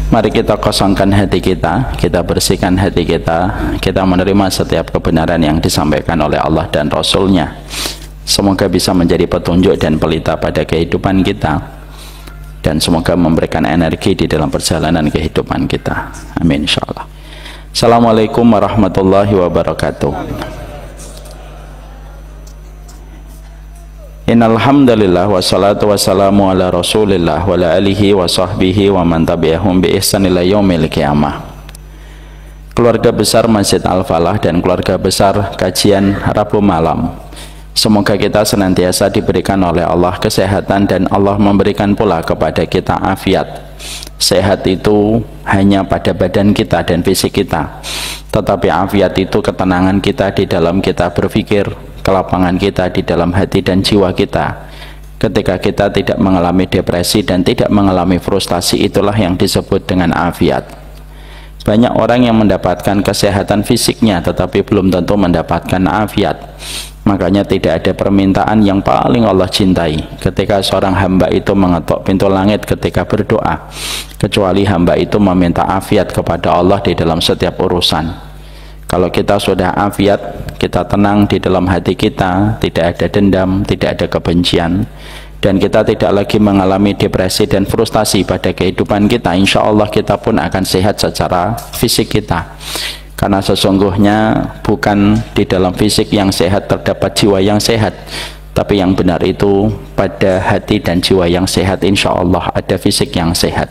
Mari kita kosongkan hati kita, kita bersihkan hati kita menerima setiap kebenaran yang disampaikan oleh Allah dan Rasul-Nya. Semoga bisa menjadi petunjuk dan pelita pada kehidupan kita, dan semoga memberikan energi di dalam perjalanan kehidupan kita. Amin insyaallah. Assalamualaikum warahmatullahi wabarakatuh. Innal hamdalillah wassalatu wassalamu ala Rasulillah wa ala alihi wa sahbihi wa man tabi'ahum bi ihsan ila yaumil qiyamah. Keluarga besar Masjid Al-Falah dan keluarga besar kajian Rabu malam, semoga kita senantiasa diberikan oleh Allah kesehatan dan Allah memberikan pula kepada kita afiat. Sehat itu hanya pada badan kita dan fisik kita, tetapi afiat itu ketenangan kita di dalam kita berpikir, kelapangan kita di dalam hati dan jiwa kita. Ketika kita tidak mengalami depresi dan tidak mengalami frustasi, itulah yang disebut dengan afiat. Banyak orang yang mendapatkan kesehatan fisiknya tetapi belum tentu mendapatkan afiat. Makanya tidak ada permintaan yang paling Allah cintai ketika seorang hamba itu mengetok pintu langit ketika berdoa, kecuali hamba itu meminta afiat kepada Allah di dalam setiap urusan. Kalau kita sudah afiat, kita tenang di dalam hati kita, tidak ada dendam, tidak ada kebencian, dan kita tidak lagi mengalami depresi dan frustasi pada kehidupan kita, insya Allah kita pun akan sehat secara fisik kita. Karena sesungguhnya bukan di dalam fisik yang sehat terdapat jiwa yang sehat, tapi yang benar itu pada hati dan jiwa yang sehat, insya Allah ada fisik yang sehat.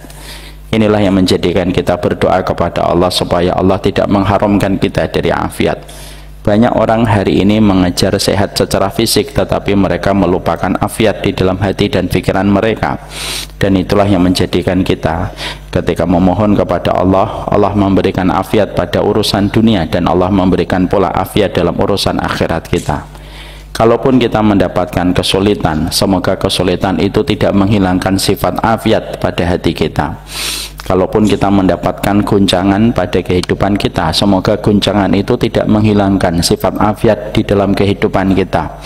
Inilah yang menjadikan kita berdoa kepada Allah supaya Allah tidak mengharamkan kita dari afiat. Banyak orang hari ini mengejar sehat secara fisik tetapi mereka melupakan afiat di dalam hati dan pikiran mereka. Dan itulah yang menjadikan kita ketika memohon kepada Allah, Allah memberikan afiat pada urusan dunia dan Allah memberikan pula afiat dalam urusan akhirat kita. Kalaupun kita mendapatkan kesulitan, semoga kesulitan itu tidak menghilangkan sifat afiat pada hati kita. Kalaupun kita mendapatkan guncangan pada kehidupan kita, semoga guncangan itu tidak menghilangkan sifat afiat di dalam kehidupan kita.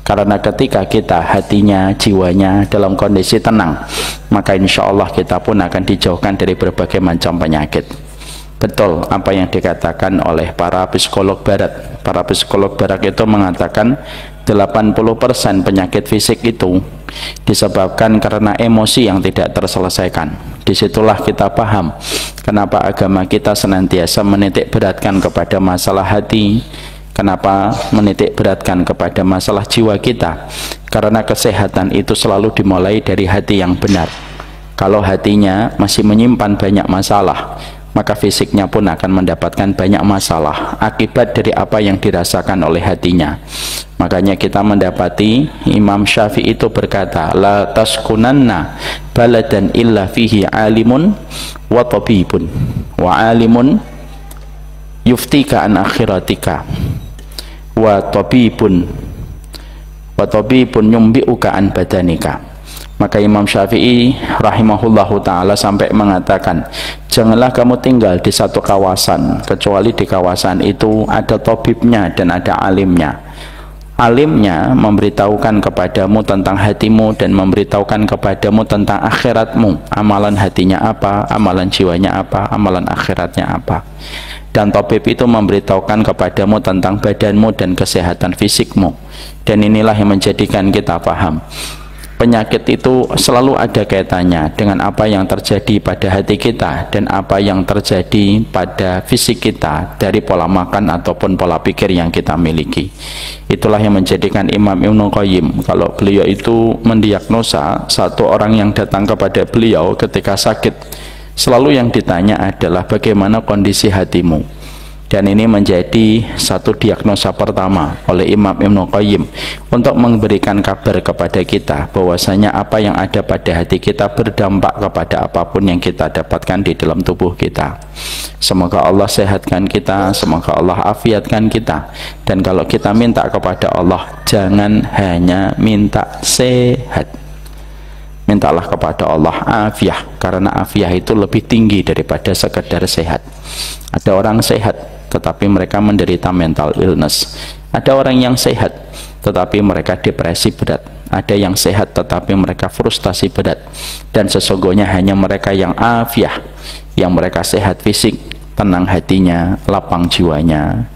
Karena ketika kita hatinya, jiwanya dalam kondisi tenang, maka insya Allah kita pun akan dijauhkan dari berbagai macam penyakit. Betul apa yang dikatakan oleh para psikolog barat. Para psikolog barat itu mengatakan 80% penyakit fisik itu disebabkan karena emosi yang tidak terselesaikan. Disitulah kita paham kenapa agama kita senantiasa menitik beratkan kepada masalah hati, kenapa menitik beratkan kepada masalah jiwa kita. Karena kesehatan itu selalu dimulai dari hati yang benar. Kalau hatinya masih menyimpan banyak masalah, maka fisiknya pun akan mendapatkan banyak masalah akibat dari apa yang dirasakan oleh hatinya. Makanya kita mendapati Imam Syafi'i itu berkata, la taskunanna baladan illa fihi alimun wa tabibun wa alimun yuftika an akhiratika wa tabibun yumbi'uka an badanika. Maka Imam Syafi'i rahimahullahu ta'ala sampai mengatakan, janganlah kamu tinggal di satu kawasan kecuali di kawasan itu ada tabibnya dan ada alimnya. Alimnya memberitahukan kepadamu tentang hatimu dan memberitahukan kepadamu tentang akhiratmu, amalan hatinya apa, amalan jiwanya apa, amalan akhiratnya apa. Dan tabib itu memberitahukan kepadamu tentang badanmu dan kesehatan fisikmu. Dan inilah yang menjadikan kita paham penyakit itu selalu ada kaitannya dengan apa yang terjadi pada hati kita dan apa yang terjadi pada fisik kita dari pola makan ataupun pola pikir yang kita miliki. Itulah yang menjadikan Imam Ibnu Qayyim, kalau beliau itu mendiagnosa satu orang yang datang kepada beliau ketika sakit, selalu yang ditanya adalah bagaimana kondisi hatimu. Dan ini menjadi satu diagnosa pertama oleh Imam Ibnu Qayyim untuk memberikan kabar kepada kita bahwasanya apa yang ada pada hati kita berdampak kepada apapun yang kita dapatkan di dalam tubuh kita. Semoga Allah sehatkan kita, semoga Allah afiatkan kita. Dan kalau kita minta kepada Allah, jangan hanya minta sehat, mintalah kepada Allah afiah, karena afiah itu lebih tinggi daripada sekedar sehat. Ada orang sehat tetapi mereka menderita mental illness. Ada orang yang sehat tetapi mereka depresi berat. Ada yang sehat tetapi mereka frustasi berat. Dan sesungguhnya hanya mereka yang afiah, yang mereka sehat fisik, tenang hatinya, lapang jiwanya,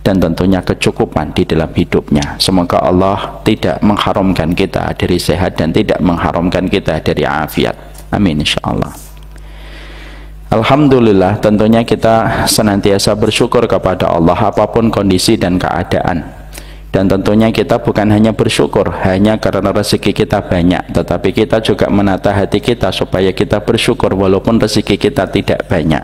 dan tentunya kecukupan di dalam hidupnya. Semoga Allah tidak mengharamkan kita dari sehat dan tidak mengharamkan kita dari afiat. Amin insyaallah. Alhamdulillah, tentunya kita senantiasa bersyukur kepada Allah apapun kondisi dan keadaan. Dan tentunya kita bukan hanya bersyukur hanya karena rezeki kita banyak, tetapi kita juga menata hati kita supaya kita bersyukur walaupun rezeki kita tidak banyak.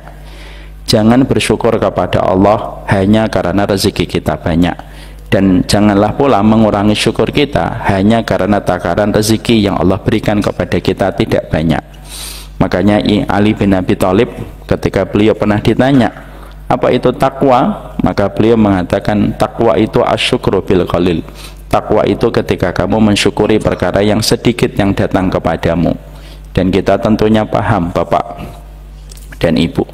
Jangan bersyukur kepada Allah hanya karena rezeki kita banyak, dan janganlah pula mengurangi syukur kita hanya karena takaran rezeki yang Allah berikan kepada kita tidak banyak. Makanya Ali bin Abi Thalib ketika beliau pernah ditanya apa itu takwa, maka beliau mengatakan takwa itu asyukru bil qalil. Takwa itu ketika kamu mensyukuri perkara yang sedikit yang datang kepadamu. Dan kita tentunya paham Bapak dan Ibu,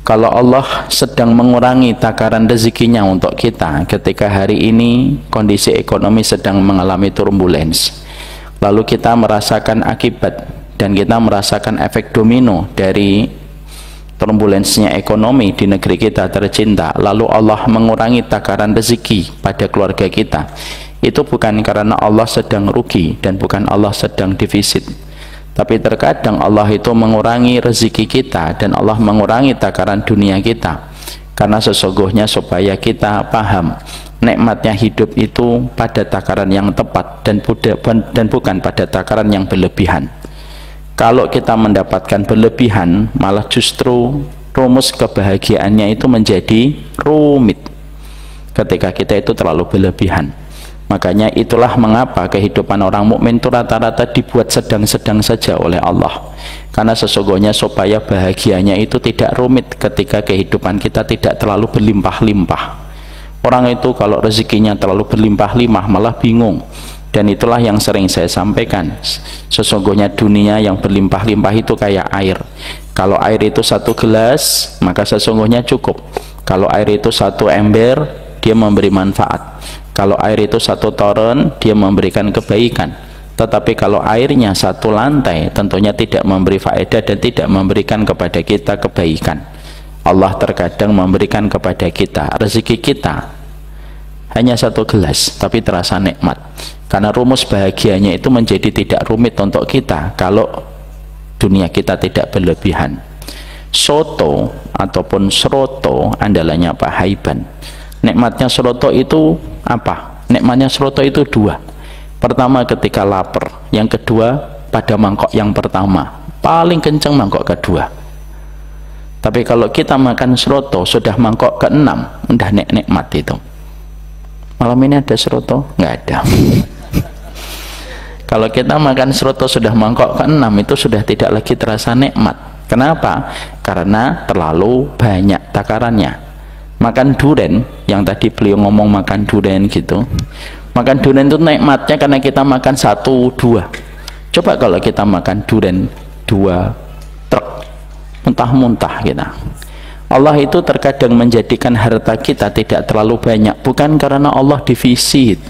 kalau Allah sedang mengurangi takaran rezekinya untuk kita ketika hari ini kondisi ekonomi sedang mengalami turbulence, lalu kita merasakan akibat dan kita merasakan efek domino dari turbulensinya ekonomi di negeri kita tercinta, lalu Allah mengurangi takaran rezeki pada keluarga kita, itu bukan karena Allah sedang rugi dan bukan Allah sedang defisit, tapi terkadang Allah itu mengurangi rezeki kita dan Allah mengurangi takaran dunia kita karena sesungguhnya supaya kita paham nikmatnya hidup itu pada takaran yang tepat dan bukan pada takaran yang berlebihan. Kalau kita mendapatkan berlebihan, malah justru rumus kebahagiaannya itu menjadi rumit ketika kita itu terlalu berlebihan. Makanya itulah mengapa kehidupan orang mukmin itu rata-rata dibuat sedang-sedang saja oleh Allah, karena sesungguhnya supaya bahagianya itu tidak rumit ketika kehidupan kita tidak terlalu berlimpah-limpah. Orang itu kalau rezekinya terlalu berlimpah-limpah malah bingung. Dan itulah yang sering saya sampaikan, sesungguhnya dunia yang berlimpah-limpah itu kayak air. Kalau air itu satu gelas, maka sesungguhnya cukup. Kalau air itu satu ember, dia memberi manfaat. Kalau air itu satu toren, dia memberikan kebaikan. Tetapi kalau airnya satu lantai, tentunya tidak memberi faedah dan tidak memberikan kepada kita kebaikan. Allah terkadang memberikan kepada kita rezeki kita hanya satu gelas, tapi terasa nikmat. Karena rumus bahagianya itu menjadi tidak rumit untuk kita kalau dunia kita tidak berlebihan. Soto ataupun seroto andalannya Pak Haiban. Nikmatnya seroto itu apa? Nikmatnya seroto itu dua. Pertama ketika lapar, yang kedua pada mangkok yang pertama. Paling kenceng mangkok kedua. Tapi kalau kita makan seroto sudah mangkok ke-6, udah nikmat itu. Malam ini ada seroto? Nggak ada. Kalau kita makan seroto sudah mangkok ke-6, itu sudah tidak lagi terasa nikmat. Kenapa? Karena terlalu banyak takarannya. Makan durian, yang tadi beliau ngomong makan durian gitu, makan durian itu nikmatnya karena kita makan 1-2. Coba kalau kita makan durian 2 truk, muntah-muntah kita. Allah itu terkadang menjadikan harta kita tidak terlalu banyak, bukan karena Allah defisit,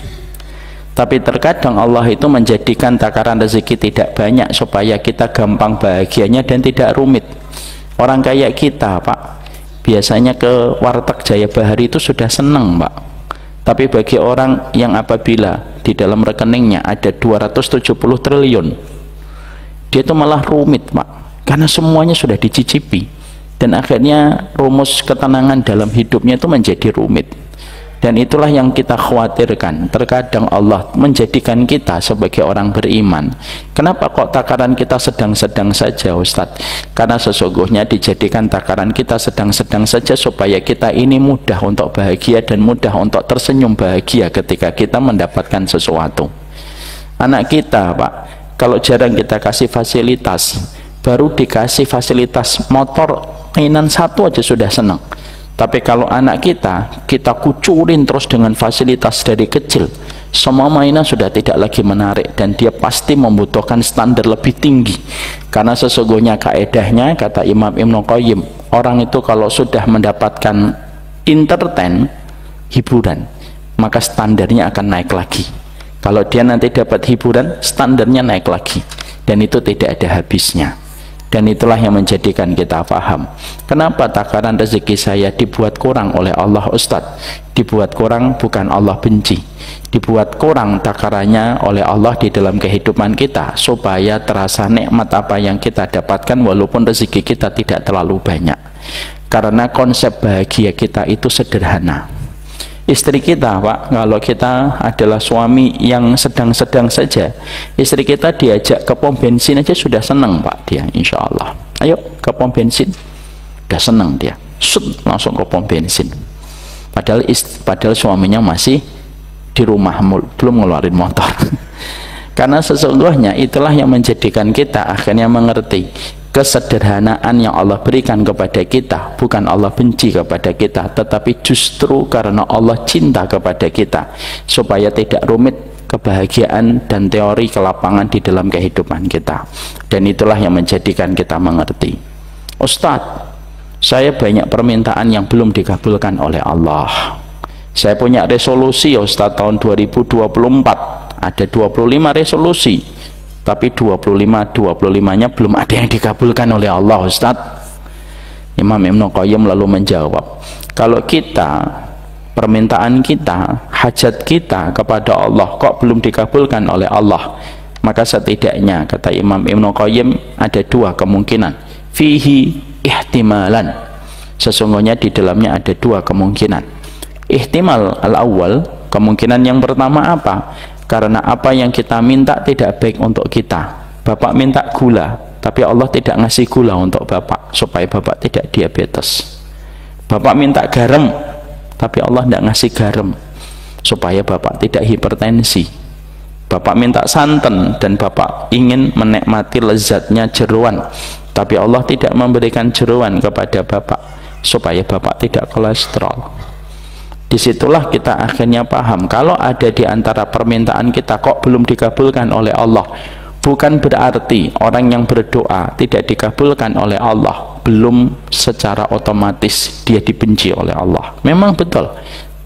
tapi terkadang Allah itu menjadikan takaran rezeki tidak banyak supaya kita gampang bahagianya dan tidak rumit. Orang kayak kita Pak, biasanya ke warteg Jaya Bahari itu sudah senang Pak, tapi bagi orang yang apabila di dalam rekeningnya ada 270 triliun, dia itu malah rumit Pak, karena semuanya sudah dicicipi, dan akhirnya rumus ketenangan dalam hidupnya itu menjadi rumit. Dan itulah yang kita khawatirkan. Terkadang Allah menjadikan kita sebagai orang beriman. Kenapa kok takaran kita sedang-sedang saja Ustadz? Karena sesungguhnya dijadikan takaran kita sedang-sedang saja supaya kita ini mudah untuk bahagia dan mudah untuk tersenyum bahagia ketika kita mendapatkan sesuatu. Anak kita Pak, kalau jarang kita kasih fasilitas, baru dikasih fasilitas motor mainan satu aja sudah senang. Tapi kalau anak kita kucurin terus dengan fasilitas dari kecil, semua mainan sudah tidak lagi menarik, dan dia pasti membutuhkan standar lebih tinggi. Karena sesungguhnya kaedahnya, kata Imam Ibnu Qayyim, orang itu kalau sudah mendapatkan entertain, hiburan, maka standarnya akan naik lagi. Kalau dia nanti dapat hiburan, standarnya naik lagi, dan itu tidak ada habisnya. Dan itulah yang menjadikan kita paham kenapa takaran rezeki saya dibuat kurang oleh Allah. Ustadz, dibuat kurang bukan Allah benci, dibuat kurang takarannya oleh Allah di dalam kehidupan kita supaya terasa nikmat apa yang kita dapatkan walaupun rezeki kita tidak terlalu banyak. Karena konsep bahagia kita itu sederhana. Istri kita, Pak, kalau kita adalah suami yang sedang-sedang saja, istri kita diajak ke pom bensin aja sudah senang, Pak, dia, insya Allah. Ayo ke pom bensin, udah senang dia, langsung ke pom bensin. Padahal suaminya masih di rumah, belum ngeluarin motor. Karena sesungguhnya itulah yang menjadikan kita akhirnya mengerti kesederhanaan yang Allah berikan kepada kita. Bukan Allah benci kepada kita, tetapi justru karena Allah cinta kepada kita, supaya tidak rumit kebahagiaan dan teori kelapangan di dalam kehidupan kita. Dan itulah yang menjadikan kita mengerti, Ustadz, saya banyak permintaan yang belum dikabulkan oleh Allah. Saya punya resolusi, Ustadz, tahun 2024 ada 25 resolusi, tapi 25-nya belum ada yang dikabulkan oleh Allah, Ustaz. Imam Ibnu Qayyim lalu menjawab, kalau kita, permintaan kita, hajat kita kepada Allah kok belum dikabulkan oleh Allah, maka setidaknya, kata Imam Ibnu Qayyim, ada dua kemungkinan. Fihi ihtimalan, sesungguhnya di dalamnya ada dua kemungkinan. Ihtimal al-awwal, kemungkinan yang pertama apa? Karena apa yang kita minta tidak baik untuk kita. Bapak minta gula, tapi Allah tidak ngasih gula untuk Bapak, supaya Bapak tidak diabetes. Bapak minta garam, tapi Allah tidak ngasih garam, supaya Bapak tidak hipertensi. Bapak minta santan, dan Bapak ingin menikmati lezatnya jeroan, tapi Allah tidak memberikan jeroan kepada Bapak, supaya Bapak tidak kolesterol. Disitulah kita akhirnya paham, kalau ada di antara permintaan kita kok belum dikabulkan oleh Allah, bukan berarti orang yang berdoa tidak dikabulkan oleh Allah belum secara otomatis dia dibenci oleh Allah. Memang betul,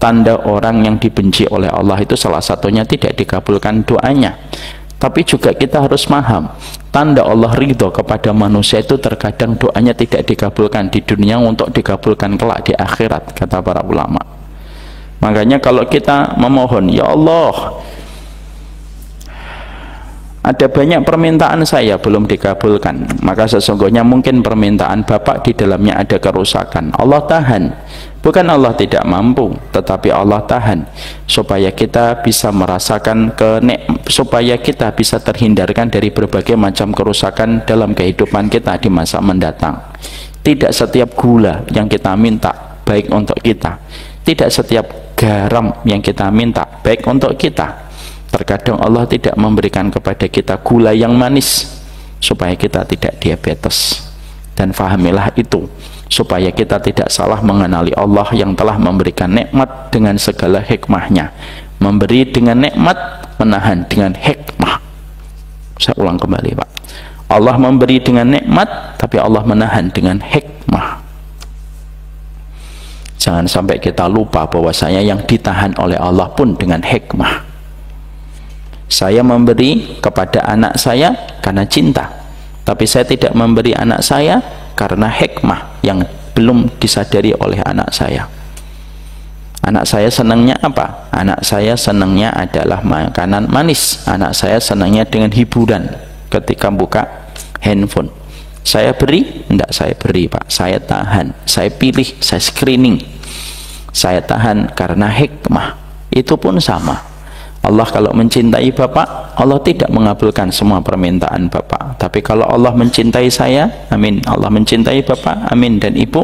tanda orang yang dibenci oleh Allah itu salah satunya tidak dikabulkan doanya. Tapi juga kita harus paham, tanda Allah ridho kepada manusia itu terkadang doanya tidak dikabulkan di dunia untuk dikabulkan kelak di akhirat, kata para ulama. Makanya kalau kita memohon, ya Allah, ada banyak permintaan saya belum dikabulkan, maka sesungguhnya mungkin permintaan Bapak di dalamnya ada kerusakan. Allah tahan, bukan Allah tidak mampu, tetapi Allah tahan supaya kita bisa merasakan supaya kita bisa terhindarkan dari berbagai macam kerusakan dalam kehidupan kita di masa mendatang. Tidak setiap gula yang kita minta baik untuk kita, tidak setiap garam yang kita minta baik untuk kita. Terkadang Allah tidak memberikan kepada kita gula yang manis supaya kita tidak diabetes. Dan fahamilah itu supaya kita tidak salah mengenali Allah yang telah memberikan nikmat dengan segala hikmahnya. Memberi dengan nikmat, menahan dengan hikmah. Saya ulang kembali, Pak. Allah memberi dengan nikmat, tapi Allah menahan dengan hikmah. Jangan sampai kita lupa bahwasanya yang ditahan oleh Allah pun dengan hikmah. Saya memberi kepada anak saya karena cinta, tapi saya tidak memberi anak saya karena hikmah yang belum disadari oleh anak saya. Anak saya senangnya apa? Anak saya senangnya adalah makanan manis. Anak saya senangnya dengan hiburan ketika buka handphone. Saya beri? Tidak saya beri, Pak. Saya tahan, saya pilih, saya screening. Saya tahan karena hikmah. Itu pun sama. Allah kalau mencintai Bapak, Allah tidak mengabulkan semua permintaan Bapak. Tapi kalau Allah mencintai saya, amin. Allah mencintai Bapak, amin. Dan Ibu,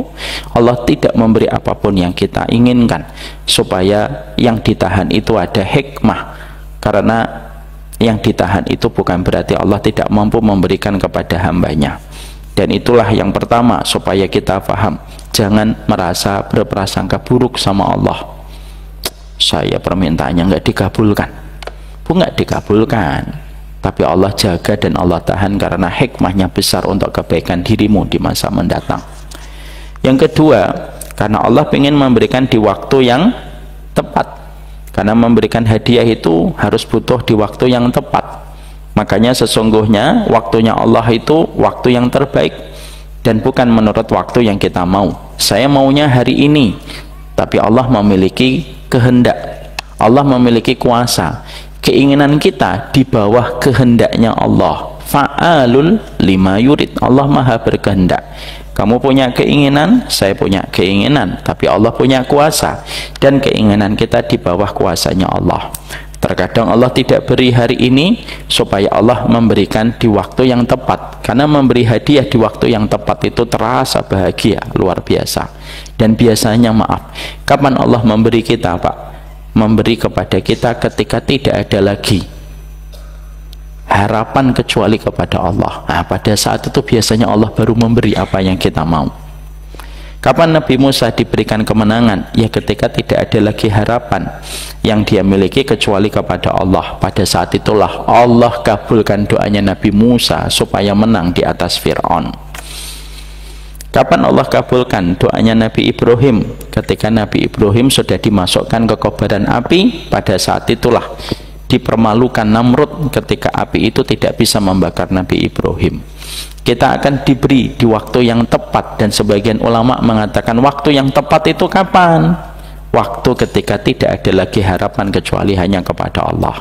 Allah tidak memberi apapun yang kita inginkan, supaya yang ditahan itu ada hikmah. Karena yang ditahan itu bukan berarti Allah tidak mampu memberikan kepada hambanya. Dan itulah yang pertama supaya kita paham, jangan merasa berprasangka buruk sama Allah. Saya permintaannya nggak dikabulkan, nggak dikabulkan, tapi Allah jaga dan Allah tahan karena hikmahnya besar untuk kebaikan dirimu di masa mendatang. Yang kedua, karena Allah ingin memberikan di waktu yang tepat. Karena memberikan hadiah itu harus butuh di waktu yang tepat. Makanya sesungguhnya waktunya Allah itu waktu yang terbaik dan bukan menurut waktu yang kita mau. Saya maunya hari ini, tapi Allah memiliki kehendak, Allah memiliki kuasa. Keinginan kita di bawah kehendaknya Allah. Fa'alul lima yurid, Allah maha berkehendak. Kamu punya keinginan, saya punya keinginan, tapi Allah punya kuasa, dan keinginan kita di bawah kuasanya Allah. Terkadang Allah tidak beri hari ini supaya Allah memberikan di waktu yang tepat, karena memberi hadiah di waktu yang tepat itu terasa bahagia luar biasa. Dan biasanya maaf, kapan Allah memberi kita, Pak? Memberi kepada kita ketika tidak ada lagi harapan kecuali kepada Allah. Nah, pada saat itu biasanya Allah baru memberi apa yang kita mau. Kapan Nabi Musa diberikan kemenangan? Ya ketika tidak ada lagi harapan yang dia miliki kecuali kepada Allah. Pada saat itulah Allah kabulkan doanya Nabi Musa supaya menang di atas Fir'aun. Kapan Allah kabulkan doanya Nabi Ibrahim? Ketika Nabi Ibrahim sudah dimasukkan ke kobaran api, pada saat itulah dipermalukan Namrud ketika api itu tidak bisa membakar Nabi Ibrahim. Kita akan diberi di waktu yang tepat, dan sebagian ulama mengatakan waktu yang tepat itu kapan? Waktu ketika tidak ada lagi harapan kecuali hanya kepada Allah.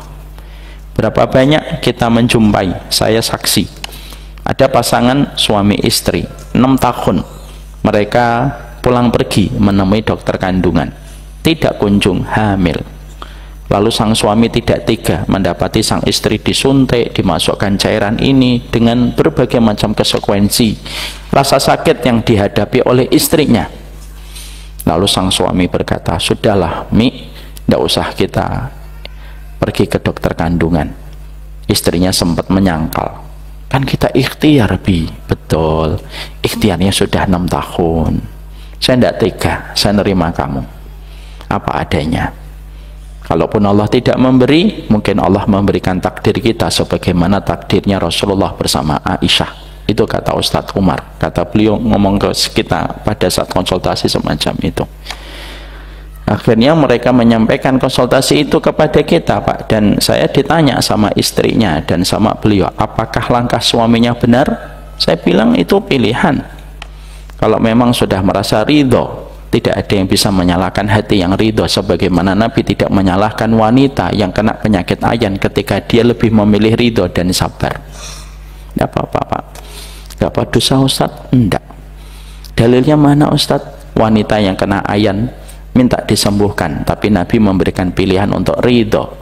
Berapa banyak kita menjumpai, saya saksi, ada pasangan suami istri 6 tahun mereka pulang pergi menemui dokter kandungan, tidak kunjung hamil. Lalu sang suami tidak tega mendapati sang istri disuntik, dimasukkan cairan ini dengan berbagai macam konsekuensi, rasa sakit yang dihadapi oleh istrinya. Lalu sang suami berkata, sudahlah Mi, tidak usah kita pergi ke dokter kandungan. Istrinya sempat menyangkal, kan kita ikhtiar Bi. Betul, ikhtiarnya sudah 6 tahun. Saya tidak tega, saya nerima kamu apa adanya. Kalaupun Allah tidak memberi, mungkin Allah memberikan takdir kita sebagaimana takdirnya Rasulullah bersama Aisyah. Itu kata Ustadz Umar, kata beliau ngomong ke kita pada saat konsultasi semacam itu. Akhirnya mereka menyampaikan konsultasi itu kepada kita, Pak, dan saya ditanya sama istrinya dan sama beliau, apakah langkah suaminya benar? Saya bilang itu pilihan. Kalau memang sudah merasa ridho, tidak ada yang bisa menyalahkan hati yang ridho, sebagaimana Nabi tidak menyalahkan wanita yang kena penyakit ayan ketika dia lebih memilih ridho dan sabar. Tidak apa-apa, Pak. Tidak apa dosa, Ustadz? Tidak. Dalilnya mana, Ustadz? Wanita yang kena ayan minta disembuhkan, tapi Nabi memberikan pilihan untuk ridho,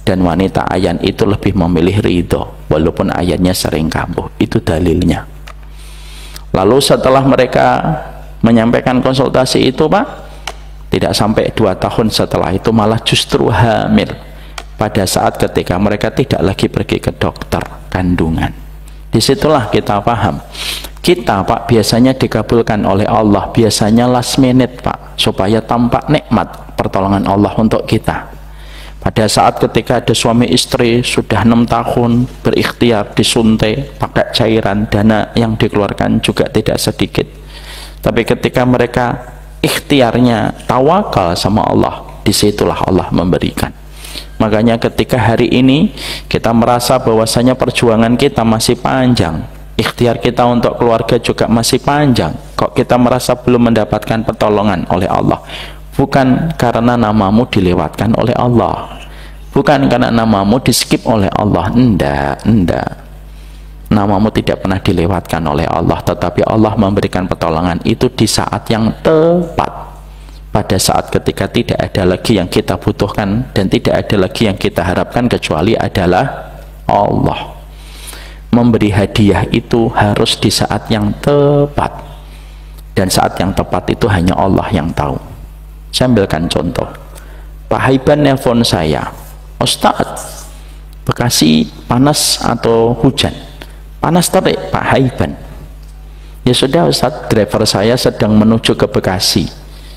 dan wanita ayan itu lebih memilih ridho walaupun ayannya sering kambuh. Itu dalilnya. Lalu setelah mereka menyampaikan konsultasi itu, Pak, tidak sampai 2 tahun setelah itu malah justru hamil pada saat ketika mereka tidak lagi pergi ke dokter kandungan. Disitulah kita paham, kita, Pak, biasanya dikabulkan oleh Allah biasanya last minute, Pak, supaya tampak nikmat pertolongan Allah untuk kita. Pada saat ketika ada suami istri sudah 6 tahun berikhtiar disuntik pakai cairan, dana yang dikeluarkan juga tidak sedikit. Tapi ketika mereka ikhtiarnya tawakal sama Allah, disitulah Allah memberikan. Makanya ketika hari ini kita merasa bahwasanya perjuangan kita masih panjang, ikhtiar kita untuk keluarga juga masih panjang, kok kita merasa belum mendapatkan pertolongan oleh Allah? Bukan karena namamu dilewatkan oleh Allah, bukan karena namamu di skip oleh Allah, enggak. Namamu tidak pernah dilewatkan oleh Allah, tetapi Allah memberikan pertolongan itu di saat yang tepat, pada saat ketika tidak ada lagi yang kita butuhkan dan tidak ada lagi yang kita harapkan kecuali adalah Allah. Memberi hadiah itu harus di saat yang tepat, dan saat yang tepat itu hanya Allah yang tahu. Saya ambilkan contoh, Pak Haiban nelpon saya, Ustadz, Bekasi panas atau hujan? Panas terik, Pak Haiban. Ya sudah Ustadz, driver saya sedang menuju ke Bekasi,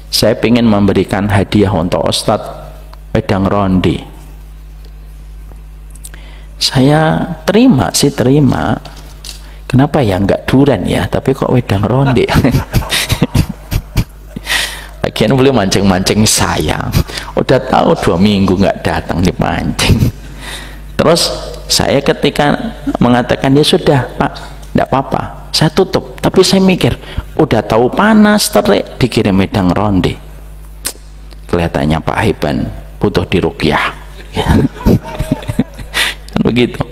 saya ingin memberikan hadiah untuk Ustadz wedang ronde. Saya terima sih, terima. Kenapa ya enggak duran ya, tapi kok wedang ronde? Lagian boleh mancing-mancing saya, udah tahu 2 minggu nggak datang dipancing. Terus Saya ketika mengatakan ya sudah Pak, tidak apa-apa, saya tutup, tapi saya mikir udah tahu panas terik dikirim medang ronde, kelihatannya Pak Hiban butuh diruqyah. Begitu.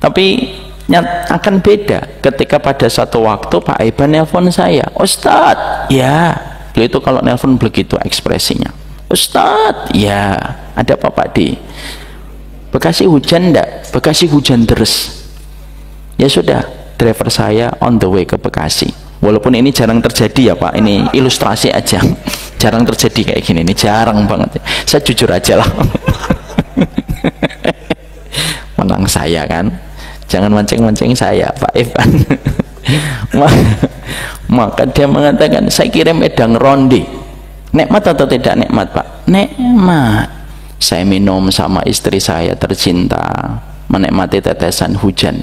Tapi akan beda ketika pada satu waktu Pak Iban nelpon saya, Ustadz, ya, beliau itu kalau nelpon begitu ekspresinya, Ustadz, ya, ada apa Pak di Bekasi hujan enggak? Bekasi hujan deres. Ya sudah, driver saya on the way ke Bekasi. Walaupun ini jarang terjadi ya Pak, ini ilustrasi aja, jarang terjadi kayak gini, ini jarang banget, saya jujur aja lah. Menang saya kan, jangan mancing-mancing saya Pak Ivan. Maka dia mengatakan, saya kirim edang ronde. Nikmat atau tidak nikmat Pak? Nikmat. Saya minum sama istri saya tercinta, menikmati tetesan hujan.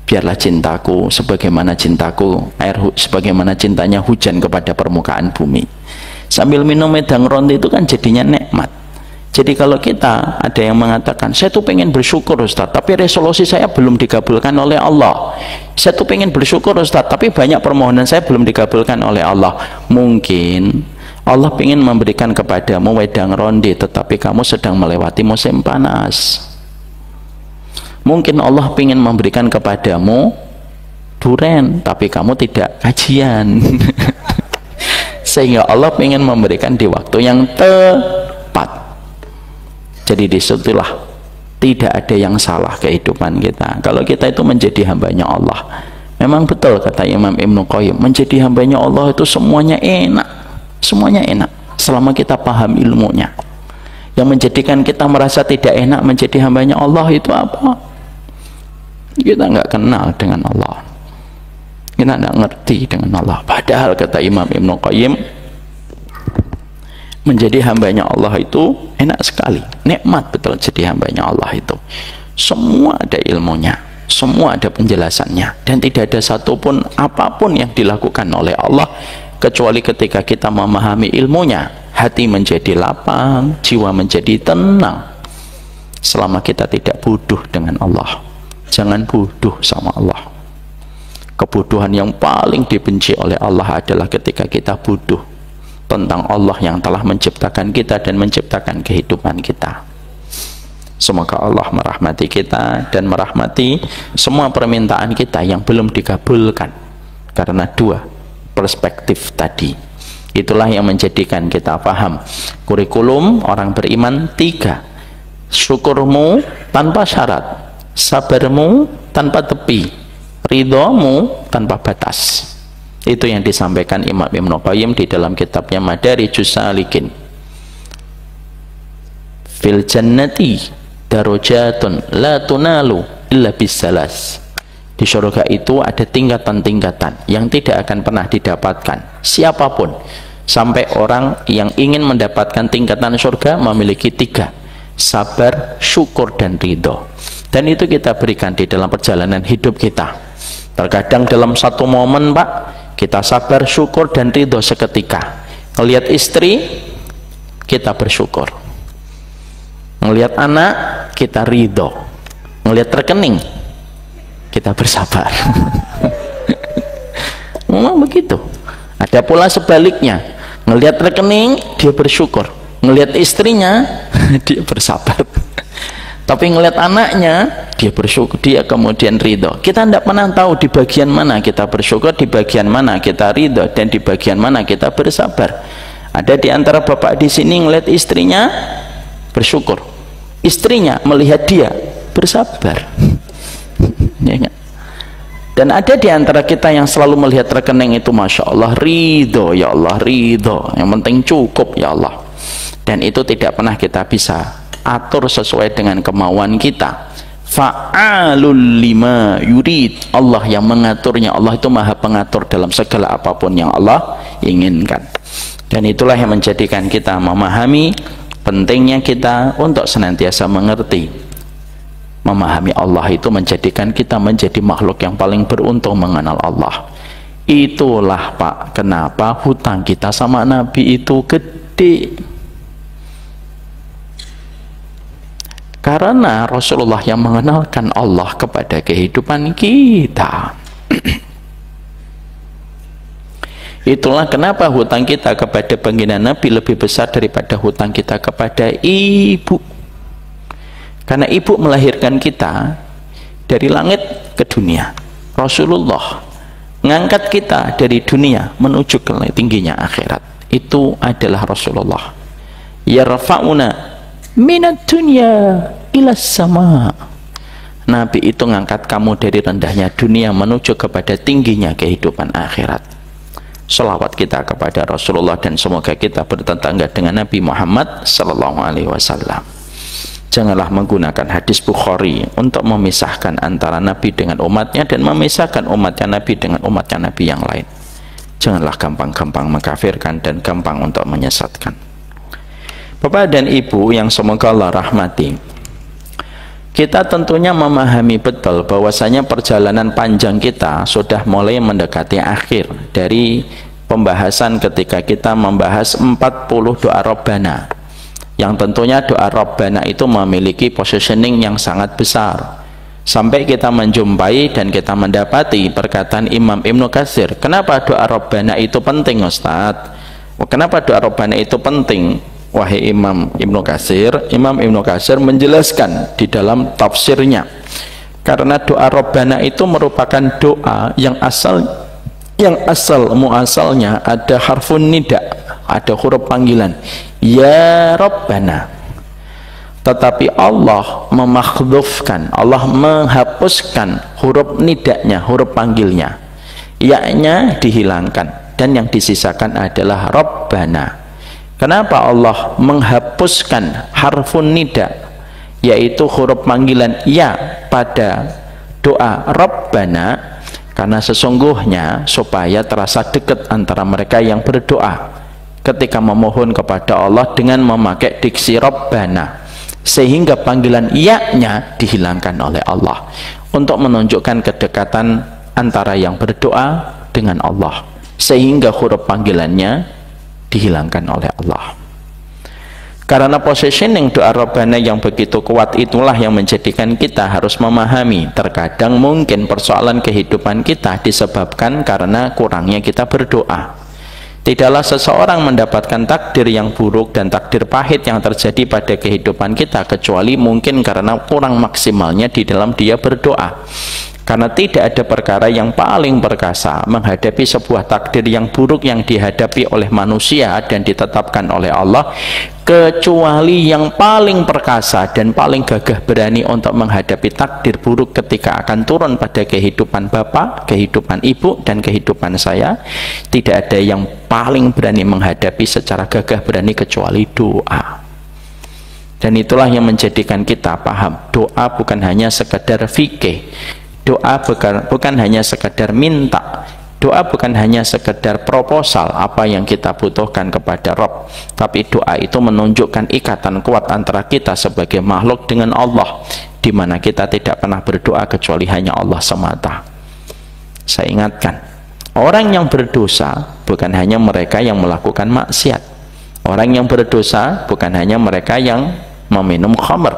Biarlah cintaku sebagaimana cintaku sebagaimana cintanya hujan kepada permukaan bumi. Sambil minum edang ronde itu kan jadinya nikmat. Jadi kalau kita ada yang mengatakan, saya tuh pengen bersyukur Ustaz, tapi resolusi saya belum dikabulkan oleh Allah. Saya tuh pengen bersyukur Ustaz, tapi banyak permohonan saya belum dikabulkan oleh Allah. Mungkin Allah pengen memberikan kepadamu wedang ronde, tetapi kamu sedang melewati musim panas. Mungkin Allah pengen memberikan kepadamu duren, tapi kamu tidak kajian. Sehingga Allah pengen memberikan di waktu yang tepat. Jadi disitulah tidak ada yang salah kehidupan kita kalau kita itu menjadi hambanya Allah. Memang betul kata Imam Ibnu Qayyim, menjadi hambanya Allah itu semuanya enak, semuanya enak selama kita paham ilmunya. Yang menjadikan kita merasa tidak enak menjadi hambanya Allah itu apa? Kita nggak kenal dengan Allah, kita nggak ngerti dengan Allah. Padahal kata Imam Ibnu Qayyim, menjadi hambanya Allah itu enak sekali, nikmat betul jadi hambanya Allah itu. Semua ada ilmunya, semua ada penjelasannya, dan tidak ada satupun apapun yang dilakukan oleh Allah kecuali ketika kita memahami ilmunya, hati menjadi lapang, jiwa menjadi tenang. Selama kita tidak bodoh dengan Allah, jangan bodoh sama Allah. Kebodohan yang paling dibenci oleh Allah adalah ketika kita bodoh tentang Allah yang telah menciptakan kita dan menciptakan kehidupan kita. Semoga Allah merahmati kita dan merahmati semua permintaan kita yang belum dikabulkan karena dua perspektif tadi. Itulah yang menjadikan kita paham kurikulum orang beriman 3: syukurmu tanpa syarat, sabarmu tanpa tepi, ridhomu tanpa batas. Itu yang disampaikan Imam Ibnu Qayyim di dalam kitabnya Madarijus Salikin. Fil jannati darajatun la tunalu illa bisalas. Di surga itu ada tingkatan-tingkatan yang tidak akan pernah didapatkan siapapun, sampai orang yang ingin mendapatkan tingkatan surga memiliki 3: sabar, syukur, dan ridho. Dan itu kita berikan di dalam perjalanan hidup kita. Terkadang dalam satu momen Pak, kita sabar, syukur, dan ridho seketika. Ngelihat istri, kita bersyukur. Ngelihat anak, kita ridho. Ngelihat rekening, kita bersabar. Memang begitu. Ada pula sebaliknya, ngelihat rekening, dia bersyukur. Ngelihat istrinya, dia bersabar. Tapi ngelihat anaknya, dia bersyukur, dia kemudian ridho. Kita tidak pernah tahu di bagian mana kita bersyukur, di bagian mana kita ridho, dan di bagian mana kita bersabar. Ada di antara bapak di sini ngelihat istrinya bersyukur, istrinya melihat dia bersabar. Ya, dan ada di antara kita yang selalu melihat rekening itu, masya Allah, ridho, ya Allah, ridho, yang penting cukup ya Allah. Dan itu tidak pernah kita bisa atur sesuai dengan kemauan kita. Fa'alul lima yurid, Allah yang mengaturnya. Allah itu maha pengatur dalam segala apapun yang Allah inginkan. Dan itulah yang menjadikan kita memahami pentingnya kita untuk senantiasa mengerti. Memahami Allah itu menjadikan kita menjadi makhluk yang paling beruntung mengenal Allah. Itulah Pak, kenapa hutang kita sama Nabi itu gede. Karena Rasulullah yang mengenalkan Allah kepada kehidupan kita. Itulah kenapa hutang kita kepada baginda Nabi lebih besar daripada hutang kita kepada ibu. Karena ibu melahirkan kita dari langit ke dunia. Rasulullah mengangkat kita dari dunia menuju ke tingginya akhirat. Itu adalah Rasulullah. Yarfa'una minat dunya ilas sama. Nabi itu mengangkat kamu dari rendahnya dunia menuju kepada tingginya kehidupan akhirat. Selawat kita kepada Rasulullah dan semoga kita bertetangga dengan Nabi Muhammad sallallahu alaihi wasallam. Janganlah menggunakan hadis Bukhari untuk memisahkan antara Nabi dengan umatnya dan memisahkan umatnya Nabi dengan umatnya Nabi yang lain. Janganlah gampang-gampang mengkafirkan dan gampang untuk menyesatkan. Bapak dan Ibu yang semoga Allah rahmati, kita tentunya memahami betul bahwasanya perjalanan panjang kita sudah mulai mendekati akhir dari pembahasan ketika kita membahas 40 doa Rabbana, yang tentunya doa Rabbana itu memiliki positioning yang sangat besar sampai kita menjumpai dan kita mendapati perkataan Imam Ibnu Katsir, kenapa doa Rabbana itu penting Ustadz? Kenapa doa Rabbana itu penting? Wahai Imam Ibnu Katsir, Imam Ibnu Katsir menjelaskan di dalam tafsirnya, karena doa Rabbana itu merupakan doa yang muasalnya ada harfun nida, ada huruf panggilan ya Rabbana, tetapi Allah memakhdhufkan, Allah menghapuskan huruf nidanya, huruf panggilnya, ya-nya dihilangkan dan yang disisakan adalah Rabbana. Kenapa Allah menghapuskan harfun nida, yaitu huruf panggilan ya pada doa Rabbana? Karena sesungguhnya supaya terasa dekat antara mereka yang berdoa ketika memohon kepada Allah dengan memakai diksi Rabbana, sehingga panggilan ya-nya dihilangkan oleh Allah untuk menunjukkan kedekatan antara yang berdoa dengan Allah, sehingga huruf panggilannya dihilangkan oleh Allah. Karena positioning doa Rabbana yang begitu kuat itulah yang menjadikan kita harus memahami terkadang mungkin persoalan kehidupan kita disebabkan karena kurangnya kita berdoa. Tidaklah seseorang mendapatkan takdir yang buruk dan takdir pahit yang terjadi pada kehidupan kita kecuali mungkin karena kurang maksimalnya di dalam dia berdoa. Karena tidak ada perkara yang paling perkasa menghadapi sebuah takdir yang buruk yang dihadapi oleh manusia dan ditetapkan oleh Allah, kecuali yang paling perkasa dan paling gagah berani untuk menghadapi takdir buruk ketika akan turun pada kehidupan bapak, kehidupan ibu, dan kehidupan saya. Tidak ada yang paling berani menghadapi secara gagah berani kecuali doa. Dan itulah yang menjadikan kita paham, doa bukan hanya sekedar fikih, doa bukan hanya sekedar minta, doa bukan hanya sekedar proposal apa yang kita butuhkan kepada Rabb, tapi doa itu menunjukkan ikatan kuat antara kita sebagai makhluk dengan Allah, di mana kita tidak pernah berdoa kecuali hanya Allah semata. Saya ingatkan, orang yang berdosa bukan hanya mereka yang melakukan maksiat, orang yang berdosa bukan hanya mereka yang meminum khamr,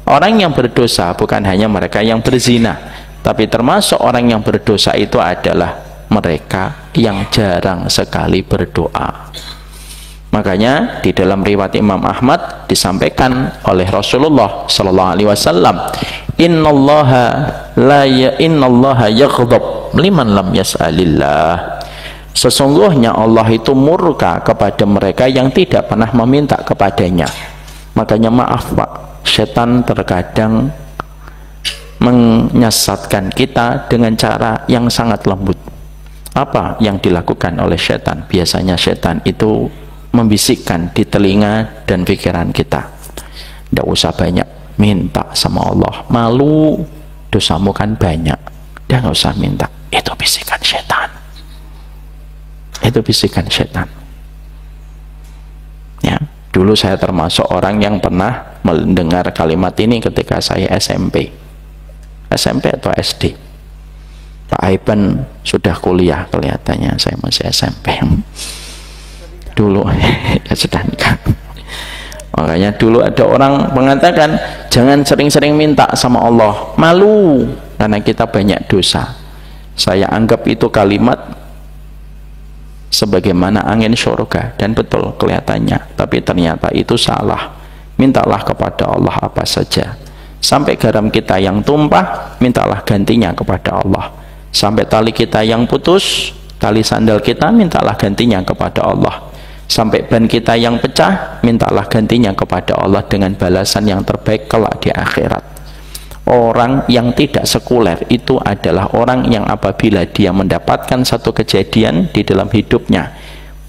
orang yang berdosa bukan hanya mereka yang berzina, tapi termasuk orang yang berdosa itu adalah mereka yang jarang sekali berdoa. Makanya di dalam riwayat Imam Ahmad disampaikan oleh Rasulullah sallallahu alaihi wasallam, innallaha yaghdab liman lam yas'alillah. Sesungguhnya Allah itu murka kepada mereka yang tidak pernah meminta kepadanya. Makanya maaf Pak, setan terkadang menyesatkan kita dengan cara yang sangat lembut. Apa yang dilakukan oleh setan? Biasanya setan itu membisikkan di telinga dan pikiran kita, tidak usah banyak minta sama Allah, malu, dosamu kan banyak, dan nggak usah minta. Itu bisikan setan, itu bisikan setan. Ya, dulu saya termasuk orang yang pernah mendengar kalimat ini ketika saya SMP atau SD. Pak Aiban sudah kuliah kelihatannya, saya masih SMP dulu. Ya sudah nikah. Makanya dulu ada orang mengatakan jangan sering-sering minta sama Allah, malu karena kita banyak dosa. Saya anggap itu kalimat sebagaimana angin surga, dan betul kelihatannya, tapi ternyata itu salah. Mintalah kepada Allah apa saja. Sampai garam kita yang tumpah, mintalah gantinya kepada Allah. Sampai tali kita yang putus, tali sandal kita, mintalah gantinya kepada Allah. Sampai ban kita yang pecah, mintalah gantinya kepada Allah dengan balasan yang terbaik kelak di akhirat. Orang yang tidak sekuler itu adalah orang yang apabila dia mendapatkan satu kejadian di dalam hidupnya,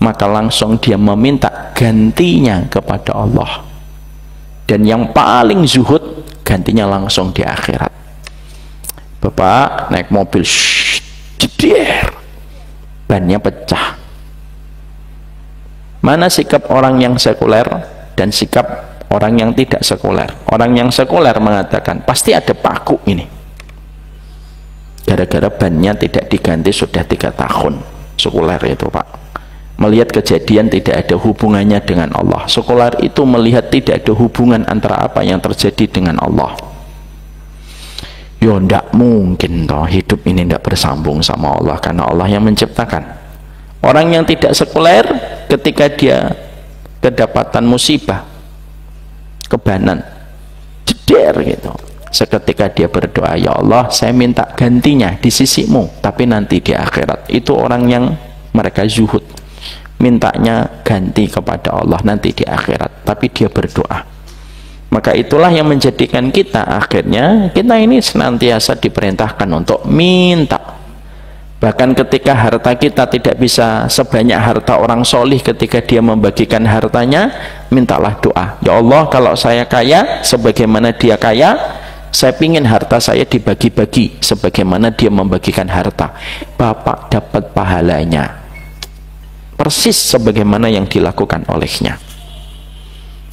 maka langsung dia meminta gantinya kepada Allah. Dan yang paling zuhud, gantinya langsung di akhirat. Bapak naik mobil, jeder, bannya pecah. Mana sikap orang yang sekuler dan sikap orang yang tidak sekuler? Orang yang sekuler mengatakan pasti ada paku ini, gara-gara bannya tidak diganti sudah 3 tahun. Sekuler itu Pak, melihat kejadian tidak ada hubungannya dengan Allah. Sekuler itu melihat tidak ada hubungan antara apa yang terjadi dengan Allah. Yo, ndak mungkin toh hidup ini ndak bersambung sama Allah, karena Allah yang menciptakan. Orang yang tidak sekuler, ketika dia kedapatan musibah, kebanan, jeder gitu, seketika dia berdoa, ya Allah saya minta gantinya di sisimu, tapi nanti di akhirat. Itu orang yang mereka zuhud, mintanya ganti kepada Allah nanti di akhirat, tapi dia berdoa. Maka itulah yang menjadikan kita akhirnya, kita ini senantiasa diperintahkan untuk minta. Bahkan ketika harta kita tidak bisa sebanyak harta orang solih, ketika dia membagikan hartanya, mintalah doa, ya Allah kalau saya kaya sebagaimana dia kaya, saya ingin harta saya dibagi-bagi sebagaimana dia membagikan harta. Bapak dapat pahalanya persis sebagaimana yang dilakukan olehnya.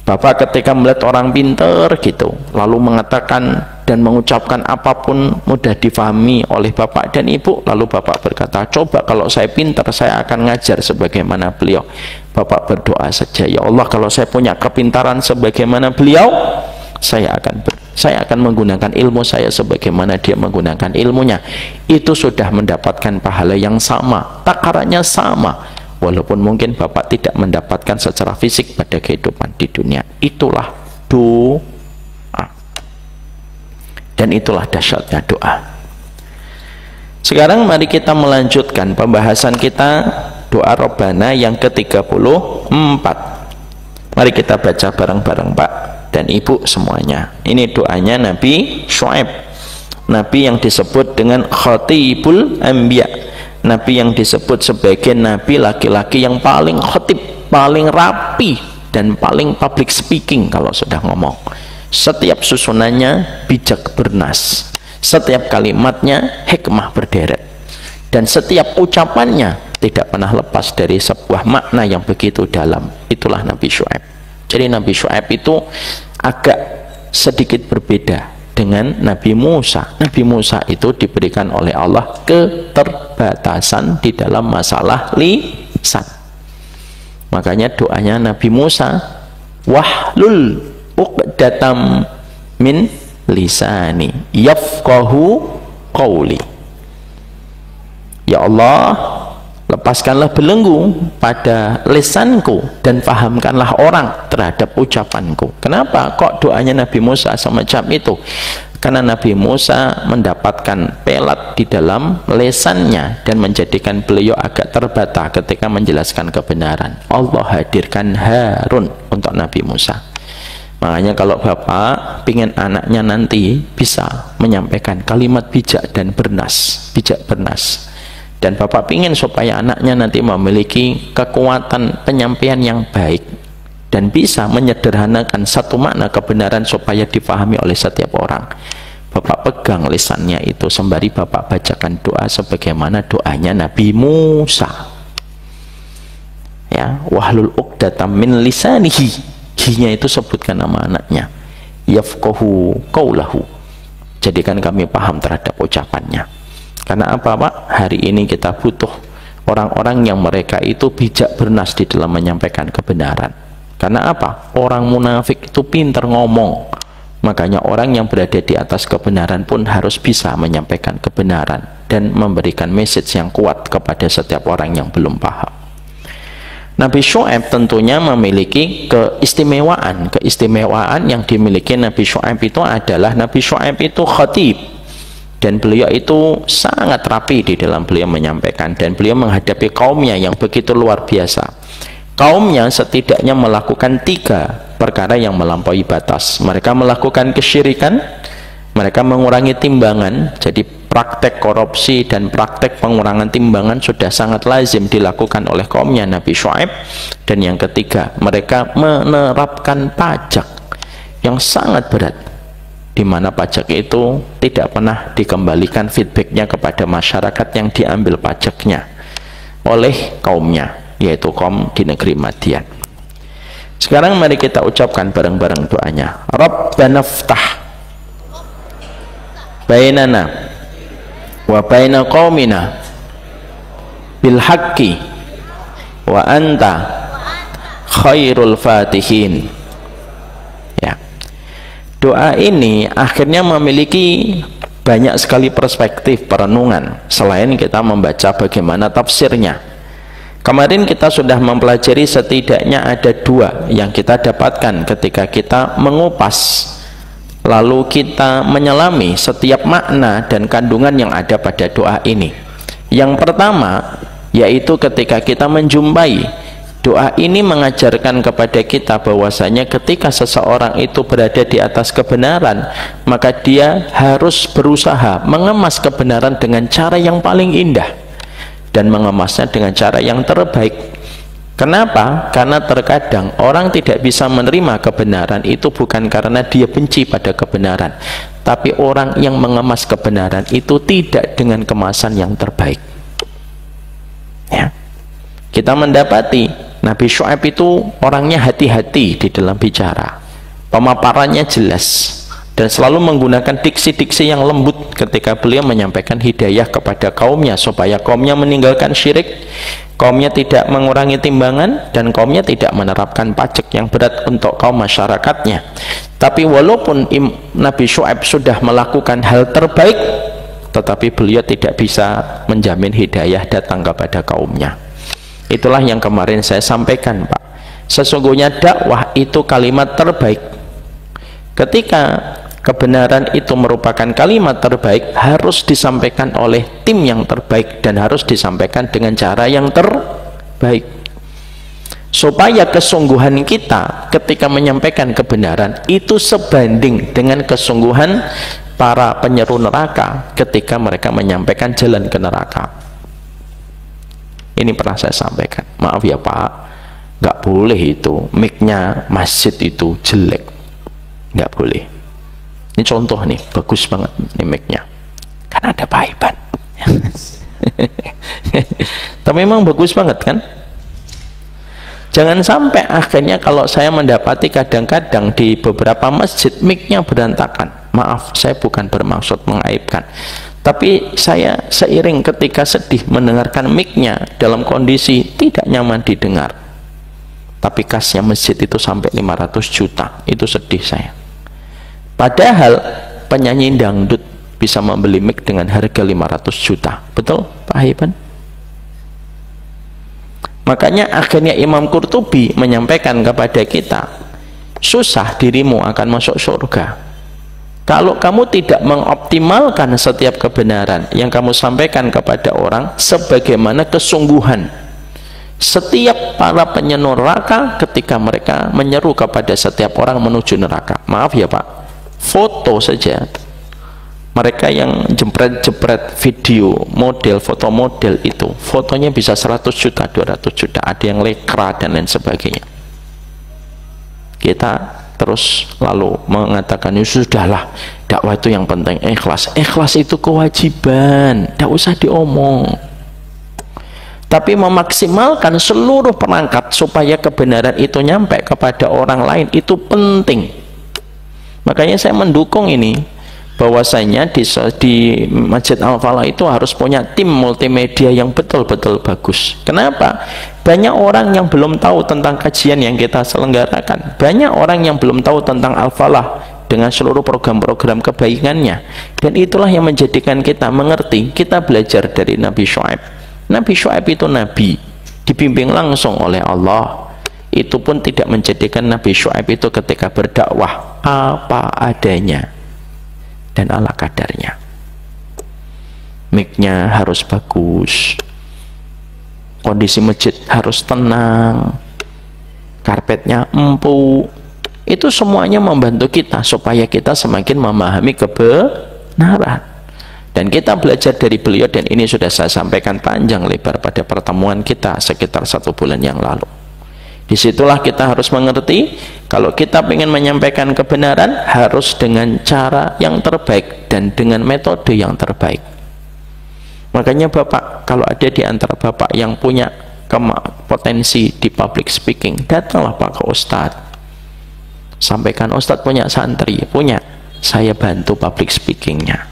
Bapak ketika melihat orang pintar gitu, lalu mengatakan dan mengucapkan apapun mudah difahami oleh bapak dan ibu, lalu bapak berkata, coba kalau saya pintar saya akan ngajar sebagaimana beliau. Bapak berdoa saja, ya Allah kalau saya punya kepintaran sebagaimana beliau, saya akan menggunakan ilmu saya sebagaimana dia menggunakan ilmunya. Itu sudah mendapatkan pahala yang sama, takarannya sama, walaupun mungkin bapak tidak mendapatkan secara fisik pada kehidupan di dunia. Itulah doa, dan itulah dahsyatnya doa. Sekarang mari kita melanjutkan pembahasan kita doa Rabbana yang ke-34. Mari kita baca bareng-bareng Pak dan Ibu semuanya. Ini doanya Nabi Syuaib, Nabi yang disebut dengan Khatibul Anbiya, Nabi yang disebut sebagai Nabi laki-laki yang paling khatib, paling rapi, dan paling public speaking kalau sudah ngomong. Setiap susunannya bijak bernas, setiap kalimatnya hikmah berderet, dan setiap ucapannya tidak pernah lepas dari sebuah makna yang begitu dalam. Itulah Nabi Syuaib. Jadi Nabi Syuaib itu agak sedikit berbeda dengan Nabi Musa. Nabi Musa itu diberikan oleh Allah keterbatasan di dalam masalah lisan. Makanya doanya Nabi Musa, wahlul uqdatam min lisani yafqahu qawli. Ya Allah, lepaskanlah belenggu pada lisanku dan fahamkanlah orang terhadap ucapanku. Kenapa kok doanya Nabi Musa semacam itu? Karena Nabi Musa mendapatkan pelat di dalam lisannya dan menjadikan beliau agak terbata ketika menjelaskan kebenaran. Allah hadirkan Harun untuk Nabi Musa. Makanya kalau bapak ingin anaknya nanti bisa menyampaikan kalimat bijak dan bernas, bijak bernas, dan bapak ingin supaya anaknya nanti memiliki kekuatan penyampaian yang baik dan bisa menyederhanakan satu makna kebenaran supaya dipahami oleh setiap orang, bapak pegang lisannya itu sembari bapak bacakan doa sebagaimana doanya Nabi Musa, ya, wahlul uqdatam min lisanihi, hinya itu sebutkan nama anaknya, yafqahu qawlahu, jadikan kami paham terhadap ucapannya. Karena apa Pak? Hari ini kita butuh orang-orang yang mereka itu bijak bernas di dalam menyampaikan kebenaran. Karena apa? Orang munafik itu pinter ngomong. Makanya orang yang berada di atas kebenaran pun harus bisa menyampaikan kebenaran dan memberikan message yang kuat kepada setiap orang yang belum paham. Nabi Syuaib tentunya memiliki keistimewaan. Keistimewaan yang dimiliki Nabi Syuaib itu adalah Nabi Syuaib itu khatib, dan beliau itu sangat rapi di dalam beliau menyampaikan, dan beliau menghadapi kaumnya yang begitu luar biasa. Kaumnya setidaknya melakukan 3 perkara yang melampaui batas. Mereka melakukan kesyirikan, mereka mengurangi timbangan, jadi praktek korupsi dan praktek pengurangan timbangan sudah sangat lazim dilakukan oleh kaumnya Nabi Syuaib. Dan yang ketiga, mereka menerapkan pajak yang sangat berat, di mana pajak itu tidak pernah dikembalikan feedbacknya kepada masyarakat yang diambil pajaknya oleh kaumnya, yaitu kaum di negeri Madian. Sekarang mari kita ucapkan bareng-bareng doanya. Rabbana ftah bainana wa baina qaumina bil haqqi wa anta khairul fatihin. Ya. Doa ini akhirnya memiliki banyak sekali perspektif perenungan selain kita membaca bagaimana tafsirnya. Kemarin kita sudah mempelajari setidaknya ada 2 yang kita dapatkan ketika kita mengupas lalu kita menyelami setiap makna dan kandungan yang ada pada doa ini. Yang pertama yaitu ketika kita menjumpai doa ini mengajarkan kepada kita bahwasanya ketika seseorang itu berada di atas kebenaran, maka dia harus berusaha mengemas kebenaran dengan cara yang paling indah dan mengemasnya dengan cara yang terbaik. Kenapa? Karena terkadang orang tidak bisa menerima kebenaran itu bukan karena dia benci pada kebenaran, tapi orang yang mengemas kebenaran itu tidak dengan kemasan yang terbaik. Ya. Kita mendapati Nabi Syuaib itu orangnya hati-hati di dalam bicara, pemaparannya jelas, dan selalu menggunakan diksi-diksi yang lembut ketika beliau menyampaikan hidayah kepada kaumnya supaya kaumnya meninggalkan syirik, kaumnya tidak mengurangi timbangan, dan kaumnya tidak menerapkan pajak yang berat untuk kaum masyarakatnya. Tapi walaupun Nabi Syuaib sudah melakukan hal terbaik, tetapi beliau tidak bisa menjamin hidayah datang kepada kaumnya. Itulah yang kemarin saya sampaikan, Pak. Sesungguhnya dakwah itu kalimat terbaik. Ketika kebenaran itu merupakan kalimat terbaik, harus disampaikan oleh tim yang terbaik dan harus disampaikan dengan cara yang terbaik, supaya kesungguhan kita ketika menyampaikan kebenaran itu sebanding dengan kesungguhan para penyeru neraka ketika mereka menyampaikan jalan ke neraka. Ini pernah saya sampaikan, maaf ya Pak, nggak boleh itu mic-nya masjid itu jelek, nggak boleh. Ini contoh nih, bagus banget nih mic-nya, karena ada paiban. Tapi memang bagus banget kan? Jangan sampai akhirnya kalau saya mendapati kadang-kadang di beberapa masjid mic-nya berantakan. Maaf, saya bukan bermaksud mengaibkan, tapi saya seiring ketika sedih mendengarkan mic-nya dalam kondisi tidak nyaman didengar. Tapi kasnya masjid itu sampai 500 juta, itu sedih saya. Padahal penyanyi dangdut bisa membeli mic dengan harga 500 juta. Betul Pak Haiban? Makanya akhirnya Imam Qurtubi menyampaikan kepada kita, susah dirimu akan masuk surga kalau kamu tidak mengoptimalkan setiap kebenaran yang kamu sampaikan kepada orang sebagaimana kesungguhan setiap para penyeru neraka ketika mereka menyeru kepada setiap orang menuju neraka. Maaf ya Pak, foto saja mereka yang jepret-jepret video model, foto model itu fotonya bisa 100 juta, 200 juta, ada yang lekra dan lain sebagainya. Kita terus lalu mengatakan, ya sudahlah, dakwah itu yang penting ikhlas. Ikhlas itu kewajiban, tidak usah diomong, tapi memaksimalkan seluruh perangkat supaya kebenaran itu nyampe kepada orang lain itu penting. Makanya saya mendukung ini, bahwasanya di Masjid Al-Falah itu harus punya tim multimedia yang betul-betul bagus. Kenapa? Banyak orang yang belum tahu tentang kajian yang kita selenggarakan, banyak orang yang belum tahu tentang Al-Falah dengan seluruh program-program kebaikannya, dan itulah yang menjadikan kita mengerti. Kita belajar dari Nabi Syuaib. Nabi Syuaib itu nabi, dibimbing langsung oleh Allah. Itu pun tidak menjadikan Nabi Syuaib itu ketika berdakwah apa adanya dan ala kadarnya. Mic-nya harus bagus, kondisi masjid harus tenang, karpetnya empuk. Itu semuanya membantu kita supaya kita semakin memahami kebenaran. Dan kita belajar dari beliau, dan ini sudah saya sampaikan panjang lebar pada pertemuan kita sekitar 1 bulan yang lalu. Disitulah kita harus mengerti, kalau kita ingin menyampaikan kebenaran harus dengan cara yang terbaik dan dengan metode yang terbaik. Makanya Bapak, kalau ada di antara Bapak yang punya potensi di public speaking, datanglah Pak ke Ustadz, sampaikan, Ustadz punya santri, punya, saya bantu public speakingnya.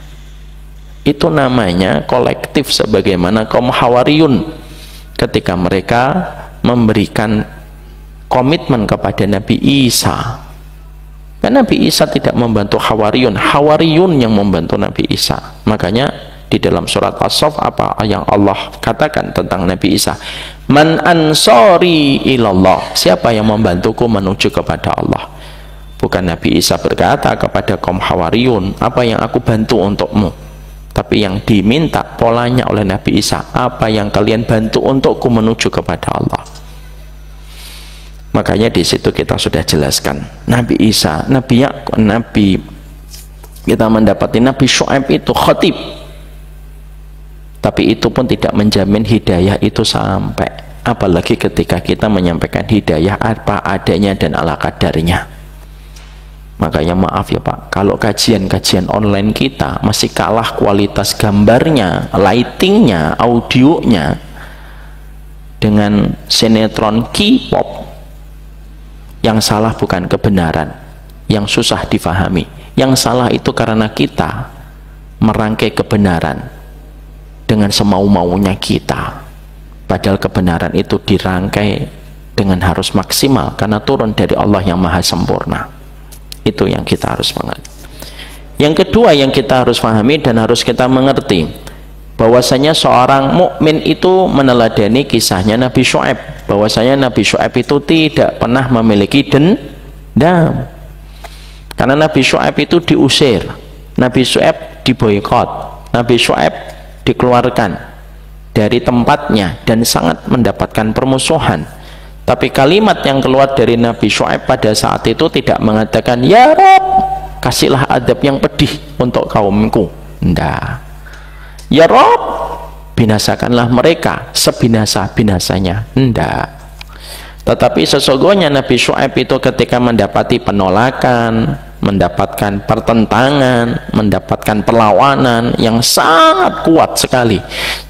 Itu namanya kolektif, sebagaimana kaum Hawariyun ketika mereka memberikan komitmen kepada Nabi Isa. Karena Nabi Isa tidak membantu Hawariyun, Hawariyun yang membantu Nabi Isa. Makanya di dalam surat As-Saff apa yang Allah katakan tentang Nabi Isa? Man ansori ilallah, siapa yang membantuku menuju kepada Allah? Bukan Nabi Isa berkata kepada kaum Hawariyun, apa yang aku bantu untukmu? Tapi yang diminta polanya oleh Nabi Isa, apa yang kalian bantu untukku menuju kepada Allah? Makanya di situ kita sudah jelaskan, Nabi Isa, Nabi kita mendapati Nabi Syuaib itu khatib, tapi itu pun tidak menjamin hidayah itu sampai. Apalagi ketika kita menyampaikan hidayah apa adanya dan ala kadarnya. Makanya maaf ya Pak, kalau kajian-kajian online kita masih kalah kualitas gambarnya, lightingnya, audionya dengan sinetron K-pop, yang salah bukan kebenaran, yang susah difahami. Yang salah itu karena kita merangkai kebenaran dengan semau-maunya kita, padahal kebenaran itu dirangkai dengan harus maksimal karena turun dari Allah yang maha sempurna. Itu yang kita harus mengerti. Yang kedua yang kita harus pahami dan harus kita mengerti, bahwasanya seorang mukmin itu meneladani kisahnya Nabi Syuaib, bahwasanya Nabi Syuaib itu tidak pernah memiliki dendam. Karena Nabi Syuaib itu diusir, Nabi Syuaib diboikot, Nabi Syuaib dikeluarkan dari tempatnya dan sangat mendapatkan permusuhan. Tapi kalimat yang keluar dari Nabi Syuaib pada saat itu tidak mengatakan, ya Rabb, kasihlah adab yang pedih untuk kaumku. Tidak. Ya Rabb, binasakanlah mereka sebinasa-binasanya. Tidak. Tetapi sesungguhnya Nabi Syuaib itu ketika mendapati penolakan, mendapatkan pertentangan, mendapatkan perlawanan yang sangat kuat sekali,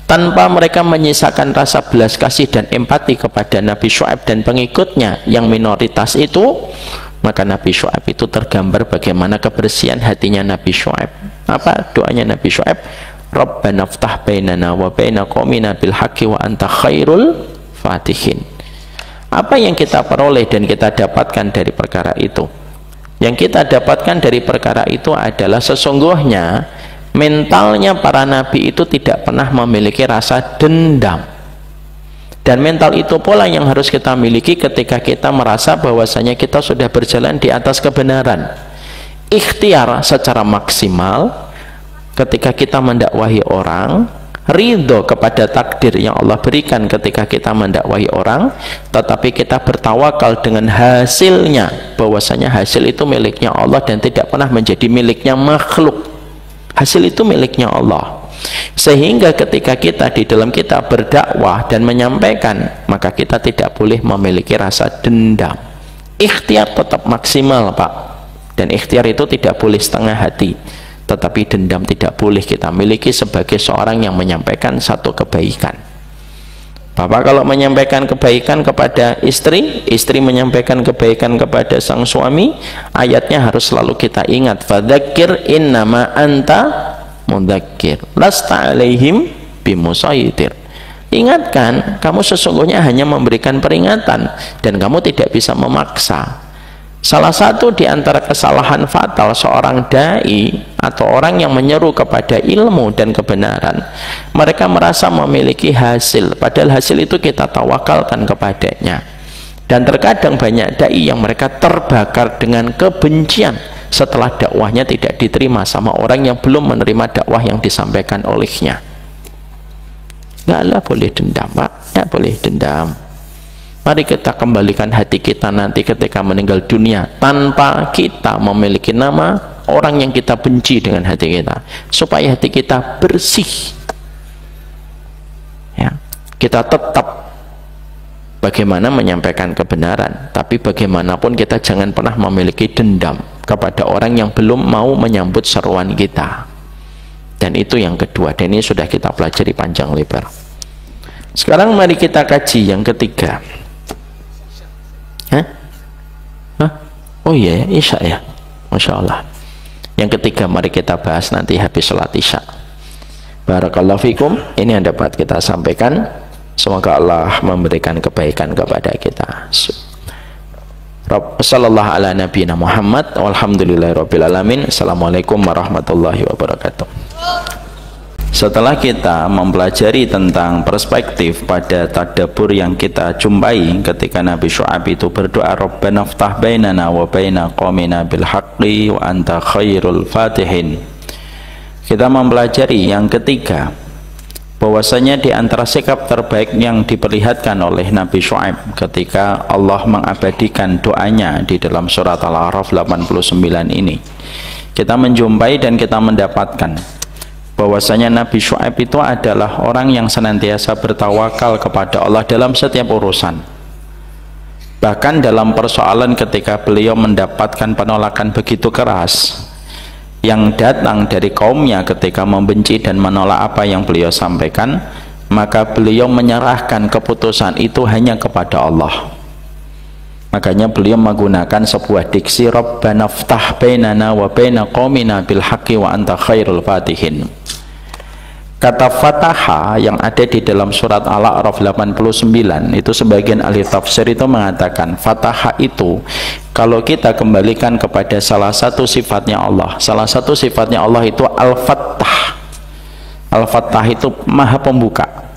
tanpa mereka menyisakan rasa belas kasih dan empati kepada Nabi Syuaib dan pengikutnya yang minoritas itu, maka Nabi Syuaib itu tergambar bagaimana kebersihan hatinya Nabi Syuaib. Apa doanya Nabi Syuaib? Rabbana ftah bainana wa baina qaumina bil haqqi wa anta khairul fatihin. Apa yang kita peroleh dan kita dapatkan dari perkara itu? Yang kita dapatkan dari perkara itu adalah sesungguhnya mentalnya para nabi itu tidak pernah memiliki rasa dendam, dan mental itu pula yang harus kita miliki ketika kita merasa bahwasanya kita sudah berjalan di atas kebenaran. Ikhtiar secara maksimal ketika kita mendakwahi orang, ridho kepada takdir yang Allah berikan ketika kita mendakwahi orang, tetapi kita bertawakal dengan hasilnya, bahwasanya hasil itu miliknya Allah dan tidak pernah menjadi miliknya makhluk. Hasil itu miliknya Allah, sehingga ketika kita di dalam kita berdakwah dan menyampaikan, maka kita tidak boleh memiliki rasa dendam. Ikhtiar tetap maksimal Pak, dan ikhtiar itu tidak boleh setengah hati, tetapi dendam tidak boleh kita miliki sebagai seorang yang menyampaikan satu kebaikan. Bapak kalau menyampaikan kebaikan kepada istri, istri menyampaikan kebaikan kepada sang suami, ayatnya harus selalu kita ingat, fadzakir innama anta mudzakir lasta alaihim bimusaitir. Ingatkan, kamu sesungguhnya hanya memberikan peringatan dan kamu tidak bisa memaksa. Salah satu di antara kesalahan fatal seorang dai atau orang yang menyeru kepada ilmu dan kebenaran, mereka merasa memiliki hasil, padahal hasil itu kita tawakalkan kepadanya. Dan terkadang banyak dai yang mereka terbakar dengan kebencian setelah dakwahnya tidak diterima sama orang yang belum menerima dakwah yang disampaikan olehnya. Nggak boleh dendam, Pak, nggak boleh dendam. Mari kita kembalikan hati kita nanti ketika meninggal dunia tanpa kita memiliki nama orang yang kita benci dengan hati kita, supaya hati kita bersih ya. Kita tetap bagaimana menyampaikan kebenaran, tapi bagaimanapun kita jangan pernah memiliki dendam kepada orang yang belum mau menyambut seruan kita. Dan itu yang kedua, dan ini sudah kita pelajari panjang lebar. Sekarang mari kita kaji yang ketiga. Oh iya, Isya ya, Masya Allah. Yang ketiga mari kita bahas nanti habis sholat Isya. Barakallahu fikum. Ini yang dapat kita sampaikan. Semoga Allah memberikan kebaikan kepada kita. Sallallahu ala nabiyina Muhammad walhamdulillahirabbil alamin. Assalamualaikum warahmatullahi wabarakatuh. Setelah kita mempelajari tentang perspektif pada tadabbur yang kita jumpai ketika Nabi Syu'aib itu berdoa, Rabbana ftah bainana wa baina qaumina bil haqqi wa anta khairul fatihin. Kita mempelajari yang ketiga, bahwasanya di antara sikap terbaik yang diperlihatkan oleh Nabi Syu'aib ketika Allah mengabadikan doanya di dalam surat Al-A'raf 89 ini, kita menjumpai dan kita mendapatkan bahwasanya Nabi Syu'aib itu adalah orang yang senantiasa bertawakal kepada Allah dalam setiap urusan. Bahkan dalam persoalan ketika beliau mendapatkan penolakan begitu keras yang datang dari kaumnya ketika membenci dan menolak apa yang beliau sampaikan, maka beliau menyerahkan keputusan itu hanya kepada Allah. Makanya beliau menggunakan sebuah diksi, Rabbana ftah bainana wa baina qaumina bil haqqi wa anta khairul fatihin. Kata fataha yang ada di dalam surat Al-A'raf 89 itu sebagian ahli tafsir itu mengatakan fataha itu kalau kita kembalikan kepada salah satu sifatnya Allah, salah satu sifatnya Allah itu Al-Fattah. Al-Fattah itu maha pembuka.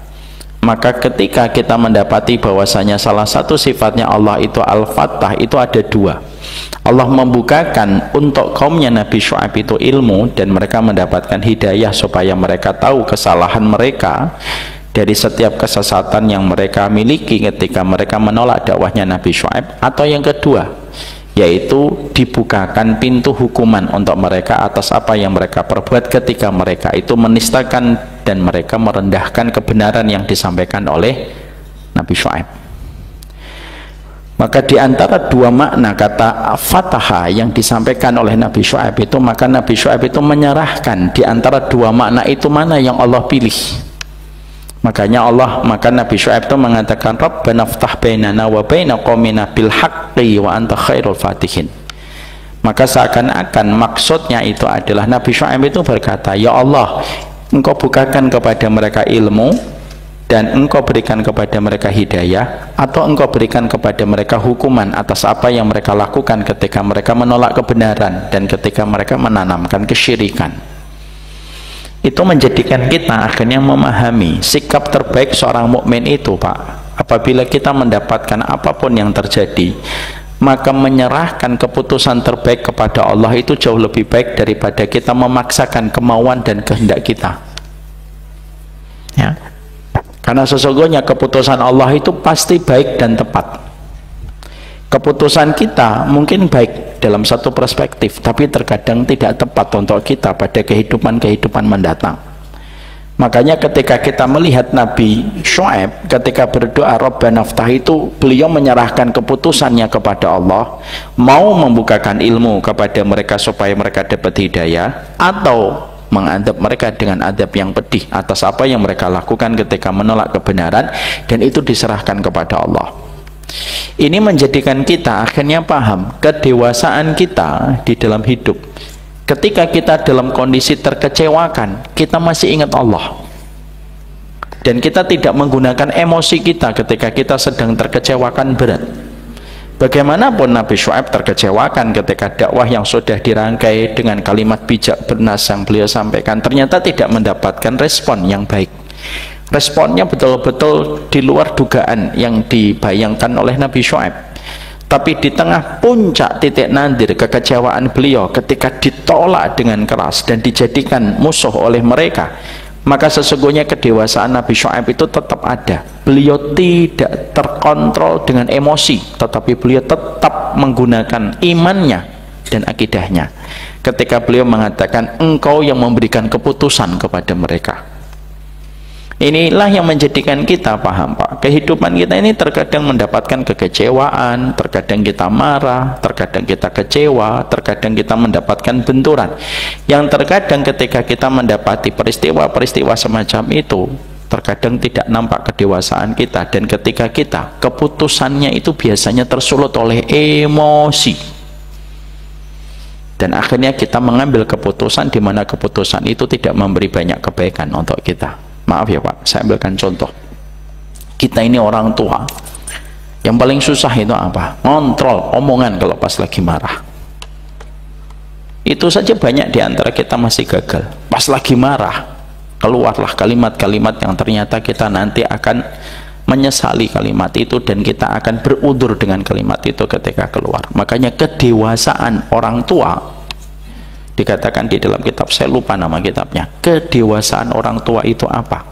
Maka ketika kita mendapati bahwasanya salah satu sifatnya Allah itu Al-Fattah, itu ada dua. Allah membukakan untuk kaumnya Nabi Syu'aib itu ilmu dan mereka mendapatkan hidayah supaya mereka tahu kesalahan mereka dari setiap kesesatan yang mereka miliki ketika mereka menolak dakwahnya Nabi Syu'aib. Atau yang kedua, yaitu dibukakan pintu hukuman untuk mereka atas apa yang mereka perbuat ketika mereka itu menistakan dan mereka merendahkan kebenaran yang disampaikan oleh Nabi Syu'aib. Maka di antara dua makna kata fataha yang disampaikan oleh Nabi Syu'aib itu, maka Nabi Syu'aib itu menyerahkan di antara dua makna itu mana yang Allah pilih. Maka Nabi Syu'aib itu mengatakan, Rabbana ftah bainana wa baina qaumina bil haqqi wa anta khairul fatihin. Maka seakan-akan maksudnya itu adalah Nabi Syu'aib itu berkata, ya Allah, Engkau bukakan kepada mereka ilmu dan Engkau berikan kepada mereka hidayah, atau Engkau berikan kepada mereka hukuman atas apa yang mereka lakukan ketika mereka menolak kebenaran dan ketika mereka menanamkan kesyirikan. Itu menjadikan kita akhirnya memahami sikap terbaik seorang mukmin itu, Pak. Apabila kita mendapatkan apapun yang terjadi, maka menyerahkan keputusan terbaik kepada Allah itu jauh lebih baik daripada kita memaksakan kemauan dan kehendak kita. Ya. Karena sesungguhnya keputusan Allah itu pasti baik dan tepat. Keputusan kita mungkin baik dalam satu perspektif, tapi terkadang tidak tepat untuk kita pada kehidupan-kehidupan mendatang. Makanya ketika kita melihat Nabi Syu'aib ketika berdoa Rabbana ftah itu, beliau menyerahkan keputusannya kepada Allah, mau membukakan ilmu kepada mereka supaya mereka dapat hidayah, atau mengadab mereka dengan adab yang pedih atas apa yang mereka lakukan ketika menolak kebenaran, dan itu diserahkan kepada Allah. Ini menjadikan kita akhirnya paham kedewasaan kita di dalam hidup. Ketika kita dalam kondisi terkecewakan, kita masih ingat Allah, dan kita tidak menggunakan emosi kita ketika kita sedang terkecewakan berat. Bagaimanapun Nabi Syuaib terkecewakan ketika dakwah yang sudah dirangkai dengan kalimat bijak bernas yang beliau sampaikan ternyata tidak mendapatkan respon yang baik. Responnya betul-betul di luar dugaan yang dibayangkan oleh Nabi Syuaib. Tapi di tengah puncak titik nadir kekecewaan beliau ketika ditolak dengan keras dan dijadikan musuh oleh mereka, maka sesungguhnya kedewasaan Nabi Syuaib itu tetap ada. Beliau tidak terkontrol dengan emosi, tetapi beliau tetap menggunakan imannya dan akidahnya ketika beliau mengatakan, engkau yang memberikan keputusan kepada mereka. Inilah yang menjadikan kita paham, Pak, kehidupan kita ini terkadang mendapatkan kekecewaan, terkadang kita marah, terkadang kita kecewa, terkadang kita mendapatkan benturan, yang terkadang ketika kita mendapati peristiwa-peristiwa semacam itu terkadang tidak nampak kedewasaan kita, dan ketika kita keputusannya itu biasanya tersulut oleh emosi, dan akhirnya kita mengambil keputusan di mana keputusan itu tidak memberi banyak kebaikan untuk kita. Maaf ya Pak, saya ambilkan contoh. Kita ini orang tua, yang paling susah itu apa? Ngontrol omongan kalau pas lagi marah. Itu saja banyak di antara kita masih gagal. Pas lagi marah, keluarlah kalimat-kalimat yang ternyata kita nanti akan menyesali kalimat itu, dan kita akan berudzur dengan kalimat itu ketika keluar. Makanya kedewasaan orang tua dikatakan di dalam kitab, saya lupa nama kitabnya, kedewasaan orang tua itu apa?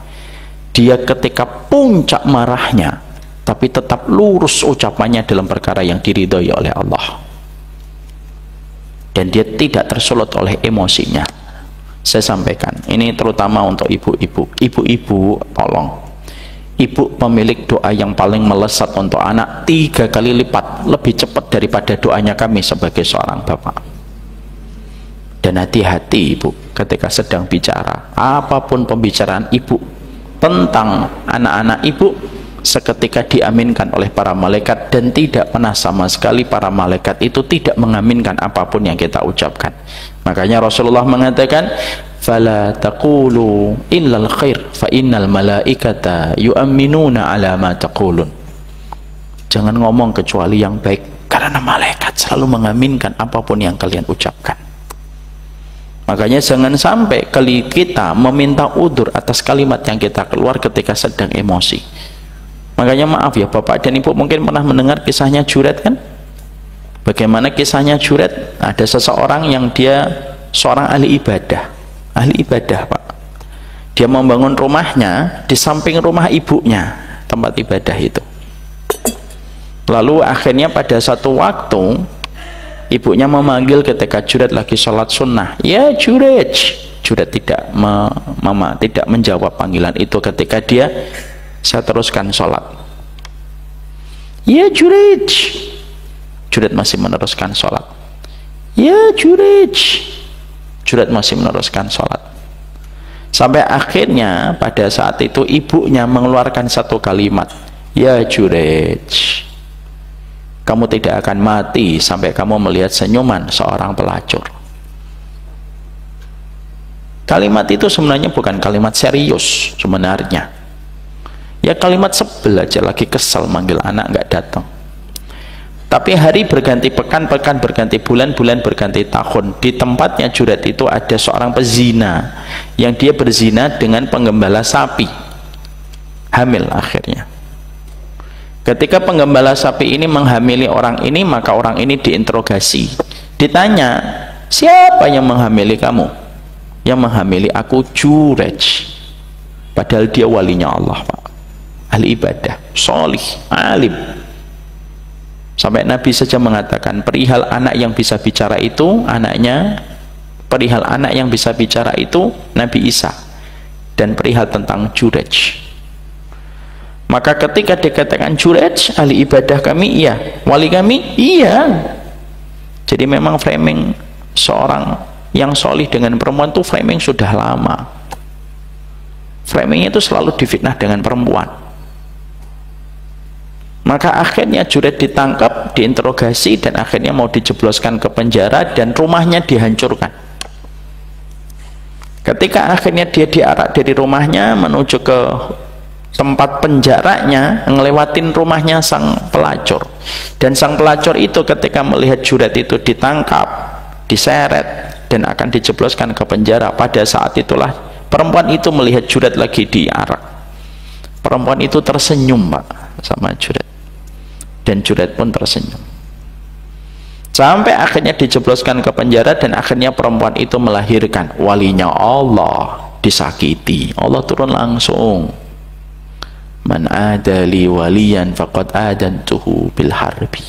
Dia ketika puncak marahnya tapi tetap lurus ucapannya dalam perkara yang diridhoi oleh Allah, dan dia tidak tersulut oleh emosinya. Saya sampaikan ini terutama untuk ibu-ibu. Ibu-ibu, tolong, ibu pemilik doa yang paling melesat untuk anak 3 kali lipat lebih cepat daripada doanya kami sebagai seorang bapak. Dan hati-hati ibu ketika sedang bicara, apapun pembicaraan ibu tentang anak-anak ibu seketika diaminkan oleh para malaikat, dan tidak pernah sama sekali para malaikat itu tidak mengaminkan apapun yang kita ucapkan. Makanya Rasulullah mengatakan, fala taqulu illal khair fa innal malaikata yu'minuna ala ma taqulun. Jangan ngomong kecuali yang baik, karena malaikat selalu mengaminkan apapun yang kalian ucapkan. Makanya jangan sampai kita meminta udzur atas kalimat yang kita keluar ketika sedang emosi. Makanya maaf ya Bapak dan Ibu, mungkin pernah mendengar kisahnya Juret kan? Bagaimana kisahnya Juret? Ada seseorang yang dia seorang ahli ibadah Pak. Dia membangun rumahnya di samping rumah ibunya, tempat ibadah itu. Lalu akhirnya pada satu waktu ibunya memanggil ketika Juret lagi sholat sunnah, ya Juret. Juret tidak tidak menjawab panggilan itu ketika saya teruskan sholat. Ya Juret. Juret masih meneruskan sholat. Ya Juret. Juret masih meneruskan sholat. Sampai akhirnya pada saat itu ibunya mengeluarkan satu kalimat, ya Juret, kamu tidak akan mati sampai kamu melihat senyuman seorang pelacur. Kalimat itu sebenarnya bukan kalimat serius sebenarnya. Ya kalimat sebel aja, lagi kesel manggil anak nggak datang. Tapi hari berganti pekan, pekan berganti bulan, bulan berganti tahun. Di tempatnya Juret itu ada seorang pezina yang dia berzina dengan penggembala sapi. Hamil akhirnya. Ketika penggembala sapi ini menghamili orang ini, maka orang ini diinterogasi. Ditanya, siapa yang menghamili kamu? Yang menghamili aku Juret. Padahal dia walinya Allah Pak, ahli ibadah, solih, alim. Sampai Nabi saja mengatakan perihal anak yang bisa bicara itu perihal anak yang bisa bicara itu Nabi Isa, dan perihal tentang Juret. Maka ketika dikatakan Juret ahli ibadah kami, iya. Wali kami, iya. Jadi memang framing seorang yang solih dengan perempuan itu framing sudah lama. Framingnya itu selalu difitnah dengan perempuan. Maka akhirnya Juret ditangkap, diinterogasi, dan akhirnya mau dijebloskan ke penjara dan rumahnya dihancurkan. Ketika akhirnya dia diarak dari rumahnya menuju ke tempat penjaranya, ngelewatin rumahnya sang pelacur. Dan sang pelacur itu ketika melihat Juret itu ditangkap, diseret, dan akan dijebloskan ke penjara, pada saat itulah perempuan itu melihat Juret lagi diarak. Perempuan itu tersenyum, Pak, sama Juret, dan Juret pun tersenyum, sampai akhirnya dijebloskan ke penjara. Dan akhirnya perempuan itu melahirkan. Walinya Allah disakiti, Allah turun langsung, man adali waliyan faqad adantuhu bil harbi.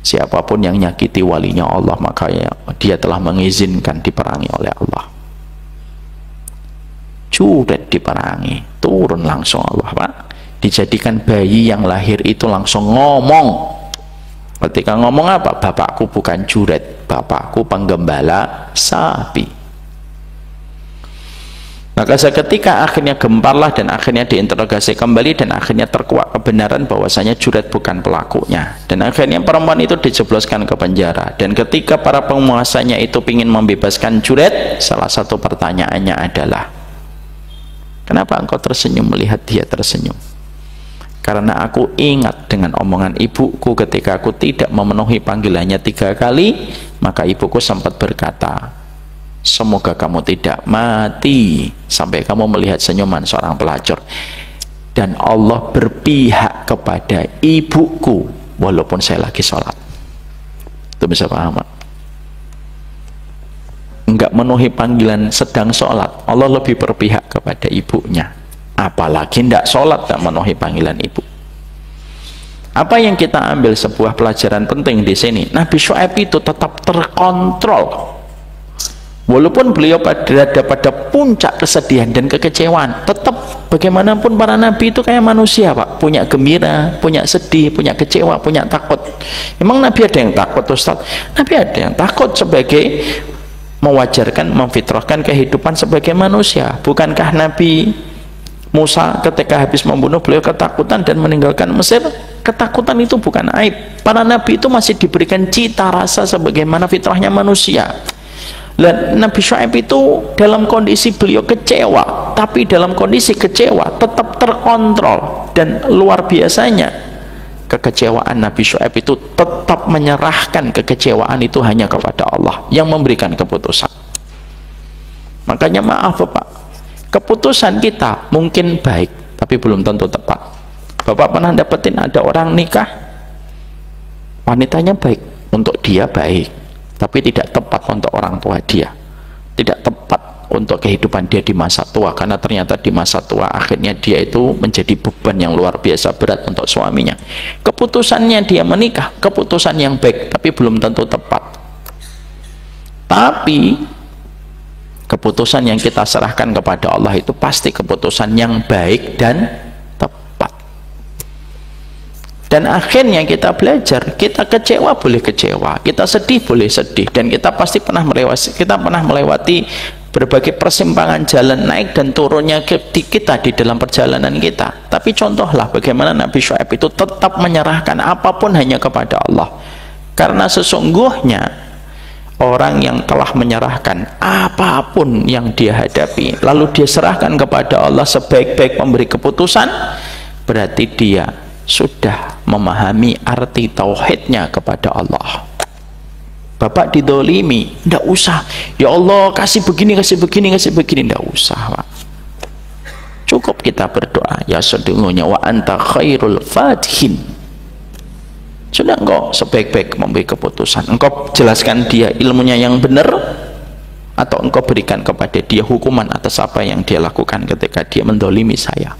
Siapapun yang nyakiti walinya Allah, maka dia telah mengizinkan diperangi oleh Allah. Juret diperangi, turun langsung Allah, Pak. Dijadikan bayi yang lahir itu langsung ngomong. Ketika ngomong apa? Bapakku bukan Juret, bapakku penggembala sapi. Maka seketika akhirnya gemparlah, dan akhirnya diinterogasi kembali, dan akhirnya terkuak kebenaran bahwasanya Juret bukan pelakunya. Dan akhirnya perempuan itu dijebloskan ke penjara. Dan ketika para penguasanya itu ingin membebaskan Juret, salah satu pertanyaannya adalah, kenapa engkau tersenyum melihat dia tersenyum? Karena aku ingat dengan omongan ibuku ketika aku tidak memenuhi panggilannya 3 kali, maka ibuku sempat berkata, semoga kamu tidak mati sampai kamu melihat senyuman seorang pelacur. Dan Allah berpihak kepada ibuku walaupun saya lagi sholat. Itu bisa paham? Enggak memenuhi panggilan sedang sholat, Allah lebih berpihak kepada ibunya. Apalagi tidak sholat, tidak memenuhi panggilan ibu. Apa yang kita ambil sebuah pelajaran penting di sini? Nabi Syuaib itu tetap terkontrol, walaupun beliau berada pada puncak kesedihan dan kekecewaan. Tetap bagaimanapun para nabi itu kayak manusia, Pak, punya gembira, punya sedih, punya kecewa, punya takut. Emang nabi ada yang takut, Ustaz? Nabi ada yang takut sebagai mewajarkan, memfitrahkan kehidupan sebagai manusia. Bukankah Nabi Musa ketika habis membunuh beliau ketakutan dan meninggalkan Mesir? Ketakutan itu bukan aib. Para nabi itu masih diberikan cita rasa sebagaimana fitrahnya manusia. Dan Nabi Syuaib itu dalam kondisi beliau kecewa, tapi dalam kondisi kecewa tetap terkontrol. Dan luar biasanya kekecewaan Nabi Syuaib itu tetap menyerahkan kekecewaan itu hanya kepada Allah yang memberikan keputusan. Makanya maaf Bapak, keputusan kita mungkin baik tapi belum tentu tepat. Bapak pernah dapetin ada orang nikah, wanitanya baik, untuk dia baik, tapi tidak tepat untuk orang tua dia, tidak tepat untuk kehidupan dia di masa tua, karena ternyata di masa tua akhirnya dia itu menjadi beban yang luar biasa berat untuk suaminya. Keputusannya dia menikah, keputusan yang baik tapi belum tentu tepat. Tapi keputusan yang kita serahkan kepada Allah itu pasti keputusan yang baik dan tepat. Dan akhirnya kita belajar, kita kecewa boleh kecewa, kita sedih boleh sedih, dan kita pasti pernah melewati berbagai persimpangan jalan naik dan turunnya kita di dalam perjalanan kita. Tapi contohlah bagaimana Nabi Syuaib itu tetap menyerahkan apapun hanya kepada Allah. Karena sesungguhnya orang yang telah menyerahkan apapun yang dia hadapi, lalu dia serahkan kepada Allah sebaik-baik pemberi keputusan, berarti dia sudah memahami arti tauhidnya kepada Allah. Bapak didolimi, tidak usah, ya Allah kasih begini, tidak usah, Pak. Cukup kita berdoa, ya sedungunya wa anta khairul fatihin. Sudah engkau sebaik-baik memberi keputusan, engkau jelaskan dia ilmunya yang benar, atau engkau berikan kepada dia hukuman atas apa yang dia lakukan ketika dia mendolimi saya.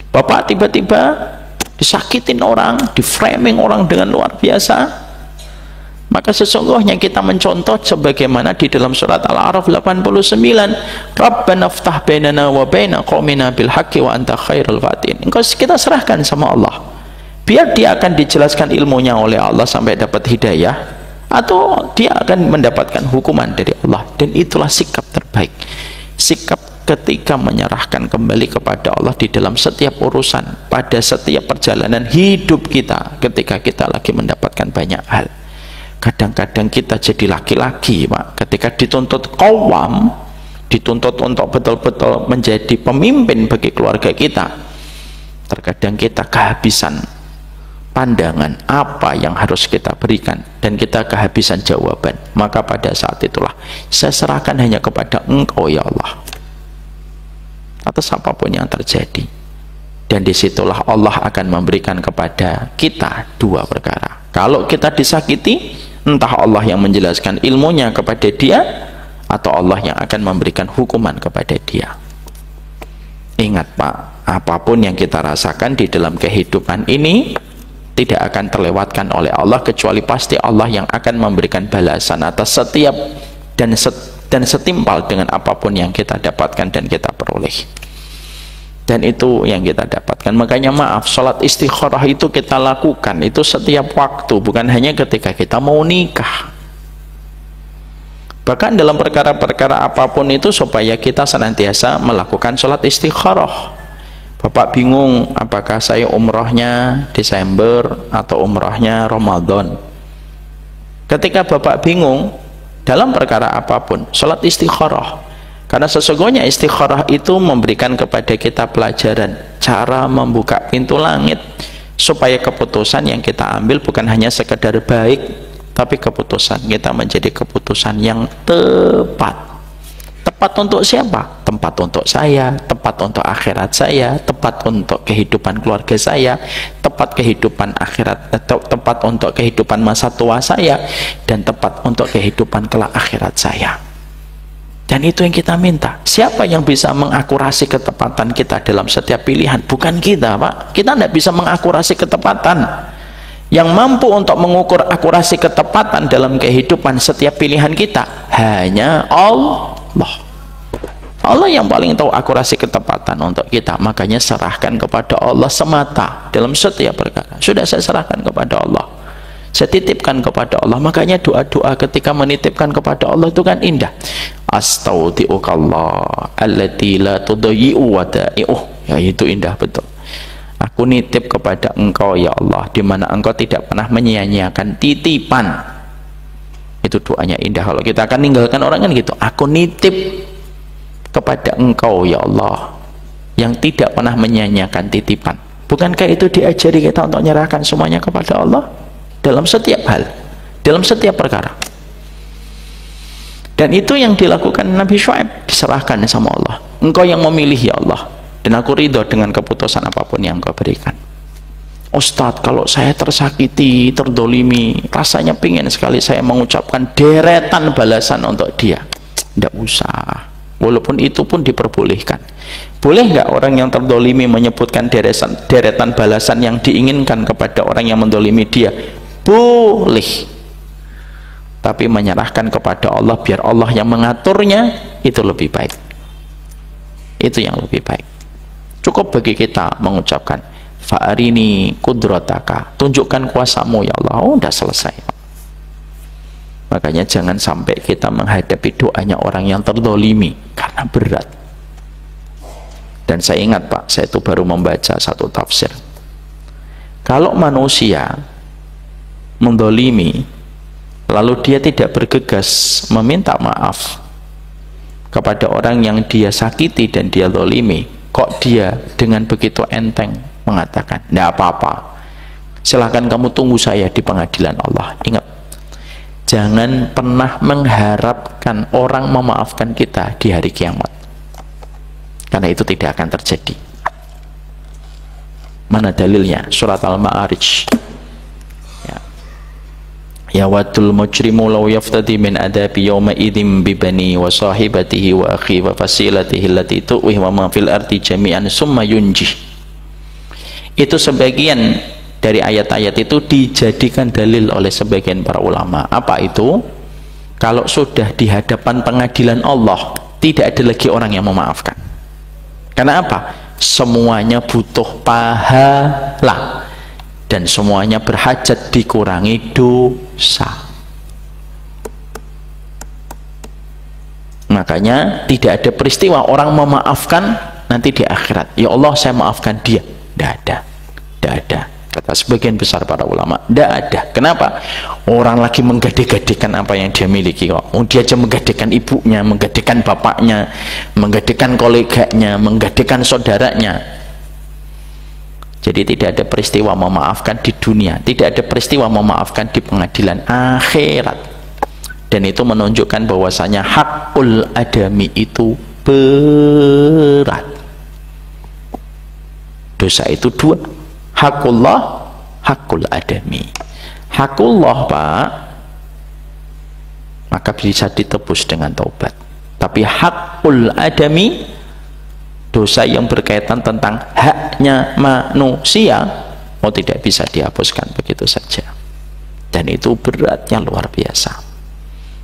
Bapak tiba-tiba disakitin orang, di-framing orang dengan luar biasa, maka sesungguhnya kita mencontoh sebagaimana di dalam surat Al-A'raf 89, Rabbana ftah bainana wa baina qaumina bil haqqi wa anta khairul fatihin. Engkau kita serahkan sama Allah, biar dia akan dijelaskan ilmunya oleh Allah sampai dapat hidayah, atau dia akan mendapatkan hukuman dari Allah. Dan itulah sikap terbaik, sikap ketika menyerahkan kembali kepada Allah di dalam setiap urusan, pada setiap perjalanan hidup kita, ketika kita lagi mendapatkan banyak hal. Kadang-kadang kita jadi laki-laki, Pak, ketika dituntut qawwam, dituntut untuk betul-betul menjadi pemimpin bagi keluarga kita, terkadang kita kehabisan pandangan apa yang harus kita berikan, dan kita kehabisan jawaban. Maka pada saat itulah saya serahkan hanya kepada Engkau ya Allah atas apapun yang terjadi. Dan disitulah Allah akan memberikan kepada kita dua perkara. Kalau kita disakiti, entah Allah yang menjelaskan ilmunya kepada dia, atau Allah yang akan memberikan hukuman kepada dia. Ingat Pak, apapun yang kita rasakan di dalam kehidupan ini tidak akan terlewatkan oleh Allah, kecuali pasti Allah yang akan memberikan balasan atas setiap dan setimpal dengan apapun yang kita dapatkan dan kita peroleh. Dan itu yang kita dapatkan. Makanya maaf, sholat istikharah itu kita lakukan itu setiap waktu, bukan hanya ketika kita mau nikah. Bahkan dalam perkara-perkara apapun itu, supaya kita senantiasa melakukan sholat istikharah. Bapak bingung apakah saya umrohnya Desember atau umrohnya Ramadan. Ketika Bapak bingung dalam perkara apapun, sholat istikharah. Karena sesungguhnya istikharah itu memberikan kepada kita pelajaran cara membuka pintu langit, supaya keputusan yang kita ambil bukan hanya sekedar baik, tapi keputusan kita menjadi keputusan yang tepat. Tepat untuk siapa? Tepat untuk saya, tepat untuk akhirat saya, tepat untuk kehidupan keluarga saya, tepat kehidupan akhirat, tepat untuk kehidupan masa tua saya, dan tepat untuk kehidupan kelak akhirat saya. Dan itu yang kita minta. Siapa yang bisa mengakurasi ketepatan kita dalam setiap pilihan? Bukan kita, Pak. Kita tidak bisa mengakurasi ketepatan. Yang mampu untuk mengukur akurasi ketepatan dalam kehidupan setiap pilihan kita hanya Allah. Allah yang paling tahu akurasi ketepatan untuk kita. Makanya serahkan kepada Allah semata dalam setiap perkara. Sudah saya serahkan kepada Allah, saya titipkan kepada Allah. Makanya doa-doa ketika menitipkan kepada Allah itu kan indah. Astaudiukallah allati la tudayyi'u wada'i'uh. Ya, itu indah betul. Aku nitip kepada Engkau ya Allah, di mana Engkau tidak pernah menyia-nyiakan titipan. Itu doanya indah. Kalau kita akan ninggalkan orang kan gitu. Aku nitip kepada Engkau ya Allah, yang tidak pernah menyia-nyiakan titipan. Bukankah itu diajari kita untuk menyerahkan semuanya kepada Allah dalam setiap hal, dalam setiap perkara? Dan itu yang dilakukan Nabi Syuaib, diserahkan sama Allah. Engkau yang memilih ya Allah, dan aku ridho dengan keputusan apapun yang Engkau berikan. Ustadz, kalau saya tersakiti, terdolimi, rasanya pingin sekali saya mengucapkan deretan balasan untuk dia. Tidak usah, walaupun itu pun diperbolehkan. Boleh nggak orang yang terdolimi menyebutkan deretan balasan yang diinginkan kepada orang yang mendolimi dia? Boleh. Tapi menyerahkan kepada Allah, biar Allah yang mengaturnya, itu lebih baik. Itu yang lebih baik. Cukup bagi kita mengucapkan fa'arini kudrataka, tunjukkan kuasamu ya Allah. Oh, udah selesai. Makanya jangan sampai kita menghadapi doanya orang yang terdolimi, karena berat. Dan saya ingat Pak, saya itu baru membaca satu tafsir. Kalau manusia mendolimi, lalu dia tidak bergegas meminta maaf kepada orang yang dia sakiti dan dia dolimi, kok dia dengan begitu enteng mengatakan, tidak apa-apa, silahkan kamu tunggu saya di pengadilan Allah. Ingat, jangan pernah mengharapkan orang memaafkan kita di hari kiamat, karena itu tidak akan terjadi. Mana dalilnya? Surat Al-Ma'arij. Ya wadul mujrimu law yaftadi min adabi yawma idzim bibani wa sahibatihi wa akhi wa fasilatihi allati tu'wih wa ma fil ardi jami'an summa yunjih. Itu sebagian dari ayat-ayat itu dijadikan dalil oleh sebagian para ulama. Apa itu? Kalau sudah di hadapan pengadilan Allah, tidak ada lagi orang yang memaafkan. Karena apa? Semuanya butuh pahala dan semuanya berhajat dikurangi dosa. Makanya tidak ada peristiwa orang memaafkan nanti di akhirat, ya Allah saya maafkan dia. Tidak ada. Kata sebagian besar para ulama, tidak ada. Kenapa? Orang lagi menggade-gadekan apa yang dia miliki kok. Dia aja menggadekan ibunya, menggadekan bapaknya, menggadekan koleganya, menggadekan saudaranya. Jadi tidak ada peristiwa memaafkan di dunia, tidak ada peristiwa memaafkan di pengadilan akhirat. Dan itu menunjukkan bahwasanya hakul adami itu berat. Dosa itu dua, hakullah, hakul adami. Hakullah Pak, maka bisa ditebus dengan taubat. Tapi hakul adami, dosa yang berkaitan tentang haknya manusia, tidak bisa dihapuskan begitu saja. Dan itu beratnya luar biasa.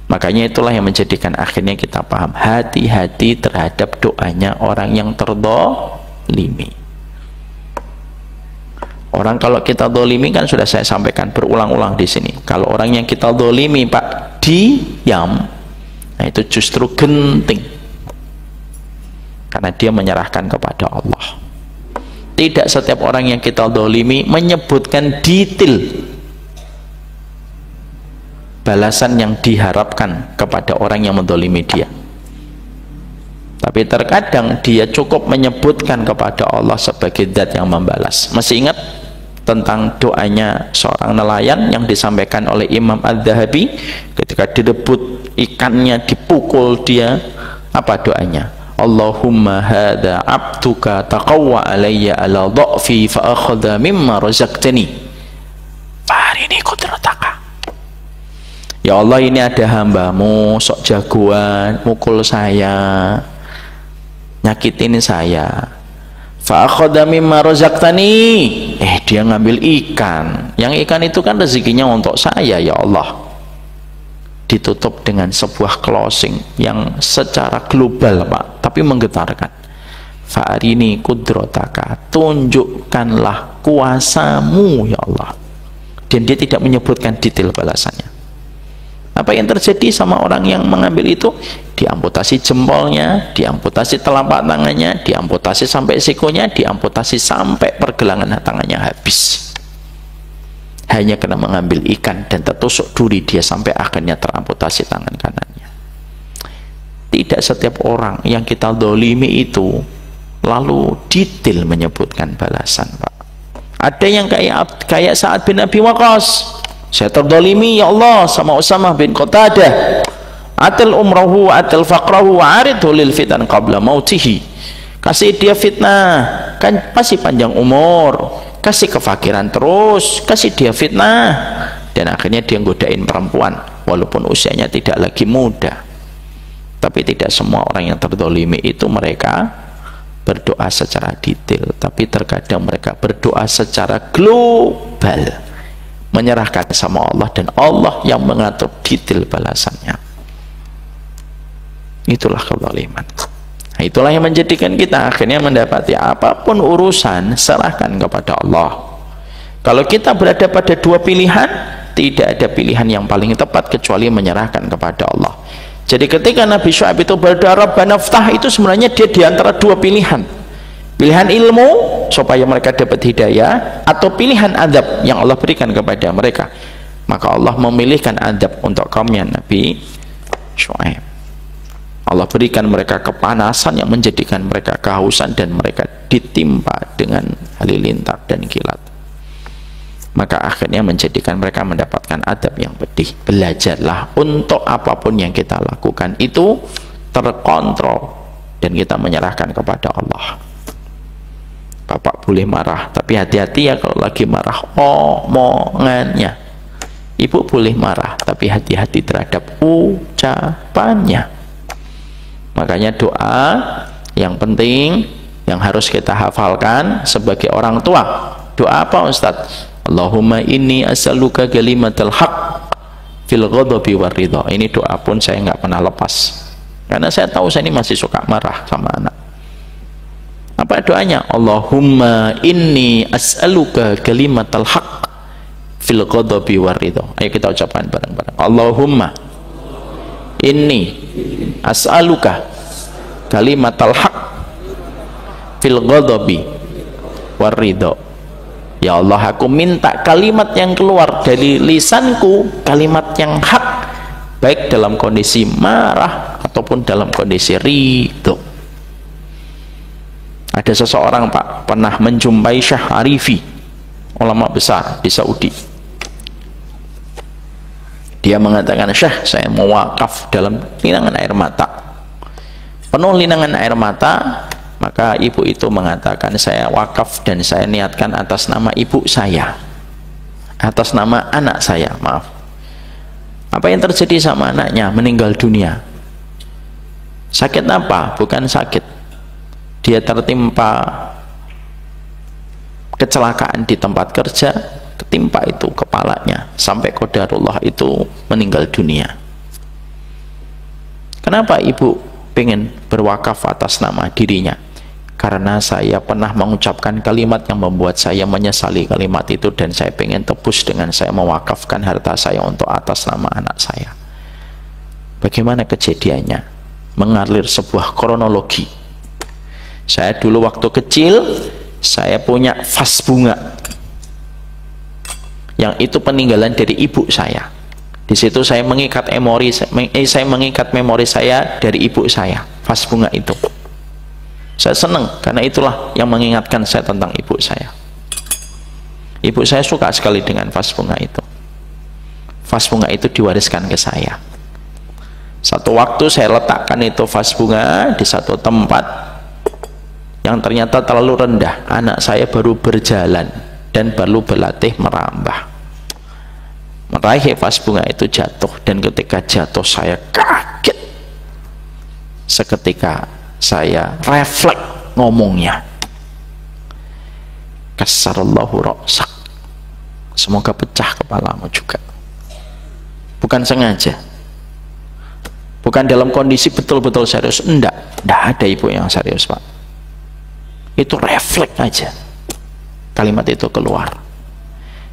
Makanya itulah yang menjadikan akhirnya kita paham, hati-hati terhadap doanya orang yang terdolimi. Orang kalau kita dolimi kan sudah saya sampaikan berulang-ulang di sini. Kalau orang yang kita dolimi Pak diam, nah itu justru genting, karena dia menyerahkan kepada Allah. Tidak setiap orang yang kita dolimi menyebutkan detail balasan yang diharapkan kepada orang yang mendolimi dia. Tapi terkadang dia cukup menyebutkan kepada Allah sebagai zat yang membalas. Masih ingat tentang doanya seorang nelayan yang disampaikan oleh Imam Adz-Dzahabi ketika direbut ikannya, dipukul dia, apa doanya? Allahumma hadza abduka taqawwa alayya ala dha'fi fa akhadha mimma razaqtani farini qudrataka. Ya Allah, ini ada hambamu sok jagoan, mukul saya, nyakitin saya. Fa akhadha mimma razaqtani, dia ngambil ikan. Yang ikan itu kan rezekinya untuk saya ya Allah. Ditutup dengan sebuah closing yang secara global Pak, tapi menggetarkan. Fa'arini kudrotaka, tunjukkanlah kuasamu ya Allah. Dan dia tidak menyebutkan detail balasannya. Apa yang terjadi sama orang yang mengambil itu? Diamputasi jempolnya, diamputasi telapak tangannya, diamputasi sampai sikunya, diamputasi sampai pergelangan tangannya habis. Hanya karena mengambil ikan dan tertusuk duri dia sampai akhirnya teramputasi tangan kanannya. Tidak setiap orang yang kita dolimi itu lalu detail menyebutkan balasan Pak. Ada yang kayak Sa'ad bin Abi Waqqas, saya terdolimi ya Allah sama Usamah bin Qatadah, atil umrahu atil faqrahu aridhu lil fitan qabla mautihi. Kasih dia fitnah, kan masih panjang umur, kasih kefakiran terus, kasih dia fitnah, dan akhirnya dia godain perempuan walaupun usianya tidak lagi muda. Tapi tidak semua orang yang terdolimi itu mereka berdoa secara detail, tapi terkadang mereka berdoa secara global, menyerahkan sama Allah, dan Allah yang mengatur detail balasannya. Itulah kezaliman. Nah, itulah yang menjadikan kita akhirnya mendapati apapun urusan serahkan kepada Allah. Kalau kita berada pada dua pilihan, tidak ada pilihan yang paling tepat kecuali menyerahkan kepada Allah. Jadi ketika Nabi Syuaib itu berdoa Rabbana ftah, itu sebenarnya dia diantara dua pilihan. Pilihan ilmu supaya mereka dapat hidayah, atau pilihan adab yang Allah berikan kepada mereka. Maka Allah memilihkan adab untuk kaumnya Nabi Syuaib. Allah berikan mereka kepanasan yang menjadikan mereka kehausan, dan mereka ditimpa dengan halilintar dan kilat. Maka akhirnya menjadikan mereka mendapatkan adab yang pedih. Belajarlah untuk apapun yang kita lakukan itu terkontrol, dan kita menyerahkan kepada Allah. Bapak boleh marah, tapi hati-hati ya kalau lagi marah omongannya. Ibu boleh marah, tapi hati-hati terhadap ucapannya. Makanya doa yang penting yang harus kita hafalkan sebagai orang tua. Doa apa Ustadz? Allahumma inni as'aluka kalimatal haq fil ghadabi war ridha. Ini doa pun saya nggak pernah lepas, karena saya tahu saya ini masih suka marah sama anak. Apa doanya? Allahumma inni as'aluka kalimatal haq fil ghadabi war ridha. Ayo kita ucapkan bareng-bareng. Allahumma inni as'aluka kalimatal haq fil ghadabi waridho. Ya Allah, aku minta kalimat yang keluar dari lisanku, kalimat yang hak, baik dalam kondisi marah ataupun dalam kondisi ridho. Ada seseorang Pak pernah menjumpai Syekh Arifi, ulama besar di Saudi. Dia mengatakan, Syekh, saya mau wakaf dalam linangan air mata, penuh linangan air mata. Maka ibu itu mengatakan, saya wakaf dan saya niatkan atas nama ibu saya, atas nama anak saya, maaf. Apa yang terjadi sama anaknya? Meninggal dunia. Sakit apa? Bukan sakit, dia tertimpa kecelakaan di tempat kerja, ketimpa itu kepalanya, sampai qadarullah itu meninggal dunia. Kenapa ibu pengen berwakaf atas nama dirinya? Karena saya pernah mengucapkan kalimat yang membuat saya menyesali kalimat itu, dan saya pengen tebus dengan saya mewakafkan harta saya untuk atas nama anak saya. Bagaimana kejadiannya? Mengalir sebuah kronologi. Saya dulu waktu kecil, saya punya vas bunga yang itu peninggalan dari ibu saya. Di situ saya mengikat memori saya dari ibu saya, vas bunga itu. Saya senang karena itulah yang mengingatkan saya tentang ibu saya. Ibu saya suka sekali dengan vas bunga itu. Vas bunga itu diwariskan ke saya. Satu waktu saya letakkan itu vas bunga di satu tempat yang ternyata terlalu rendah. Anak saya baru berjalan dan baru berlatih merambah. Meraih vas bunga itu jatuh, dan ketika jatuh saya kaget. Seketika saya refleks ngomongnya, kasarallahu ra'sak, semoga pecah kepalamu juga. Bukan sengaja, bukan dalam kondisi betul-betul serius, enggak ada ibu yang serius Pak. Itu refleks aja, kalimat itu keluar.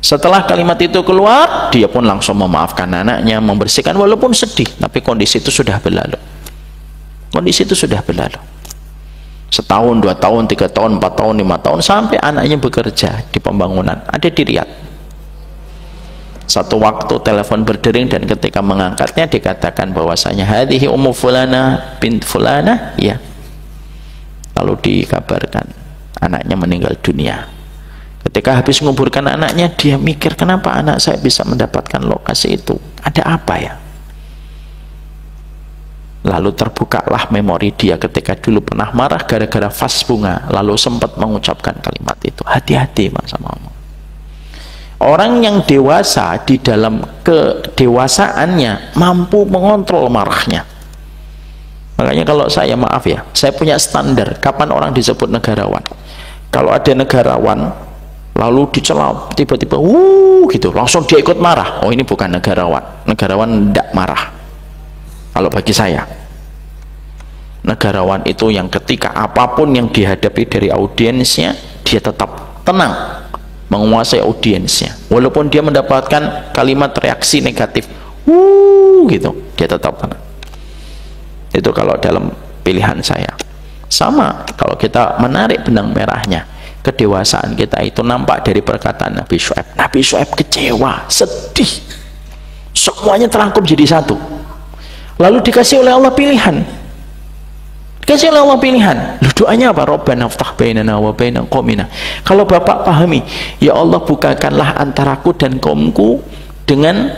Setelah kalimat itu keluar, dia pun langsung memaafkan anaknya, membersihkan, walaupun sedih, tapi kondisi itu sudah berlalu. Kondisi itu sudah berlalu. Setahun, 2 tahun, 3 tahun, 4 tahun, 5 tahun, sampai anaknya bekerja di pembangunan, ada di Riyadh. Satu waktu telepon berdering, dan ketika mengangkatnya dikatakan bahwasanya hadhihi ummu fulana bint fulana, ya. Lalu dikabarkan anaknya meninggal dunia. Ketika habis menguburkan anaknya, dia mikir, kenapa anak saya bisa mendapatkan lokasi itu? Ada apa ya? Lalu terbukalah memori dia ketika dulu pernah marah gara-gara vas bunga, lalu sempat mengucapkan kalimat itu. Hati-hati Mas sama Allah. Orang yang dewasa di dalam kedewasaannya mampu mengontrol marahnya. Makanya kalau saya, maaf ya, saya punya standar kapan orang disebut negarawan. Kalau ada negarawan lalu dicela tiba-tiba gitu, langsung dia ikut marah, oh ini bukan negarawan. Negarawan tidak marah. Kalau bagi saya, negarawan itu yang ketika apapun yang dihadapi dari audiensnya, dia tetap tenang menguasai audiensnya, walaupun dia mendapatkan kalimat reaksi negatif, gitu, dia tetap tenang. Itu kalau dalam pilihan saya. Sama kalau kita menarik benang merahnya, kedewasaan kita itu nampak dari perkataan Nabi Syuaib. Nabi Syuaib kecewa, sedih, semuanya terangkum jadi satu. Lalu dikasih oleh Allah pilihan, dikasih oleh Allah pilihan. Lalu doanya apa? Rabbana ftah bainana wa baina qaumina. Kalau Bapak pahami, ya Allah, bukakanlah antaraku dan kaumku dengan,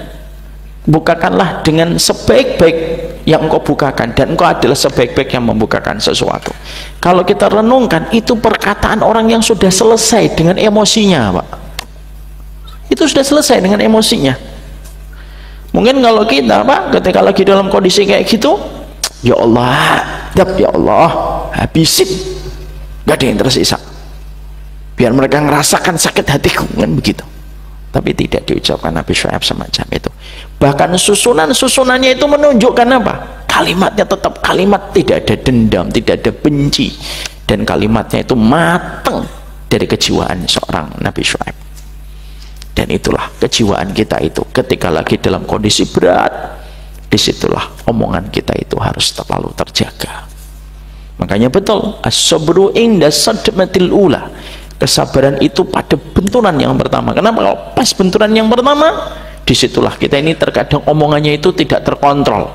bukakanlah dengan sebaik-baik yang Engkau bukakan, dan Engkau adalah sebaik-baik yang membukakan sesuatu. Kalau kita renungkan, itu perkataan orang yang sudah selesai dengan emosinya Pak. Itu sudah selesai dengan emosinya. Mungkin kalau kita Pak, ketika lagi dalam kondisi kayak gitu, ya Allah, ya Allah, habisin, gak ada yang tersisa, biar mereka ngerasakan sakit hatiku, kan begitu. Tapi tidak diucapkan Nabi Syuaib semacam itu. Bahkan susunannya itu menunjukkan apa? Kalimatnya tetap kalimat, tidak ada dendam, tidak ada benci, dan kalimatnya itu matang dari kejiwaan seorang Nabi Syuaib. Dan itulah kejiwaan kita itu ketika lagi dalam kondisi berat, disitulah omongan kita itu harus terlalu terjaga. Makanya betul, as-sabru inda sadmatil ula, kesabaran itu pada benturan yang pertama. Kenapa? Kalau pas benturan yang pertama, disitulah kita ini terkadang omongannya itu tidak terkontrol.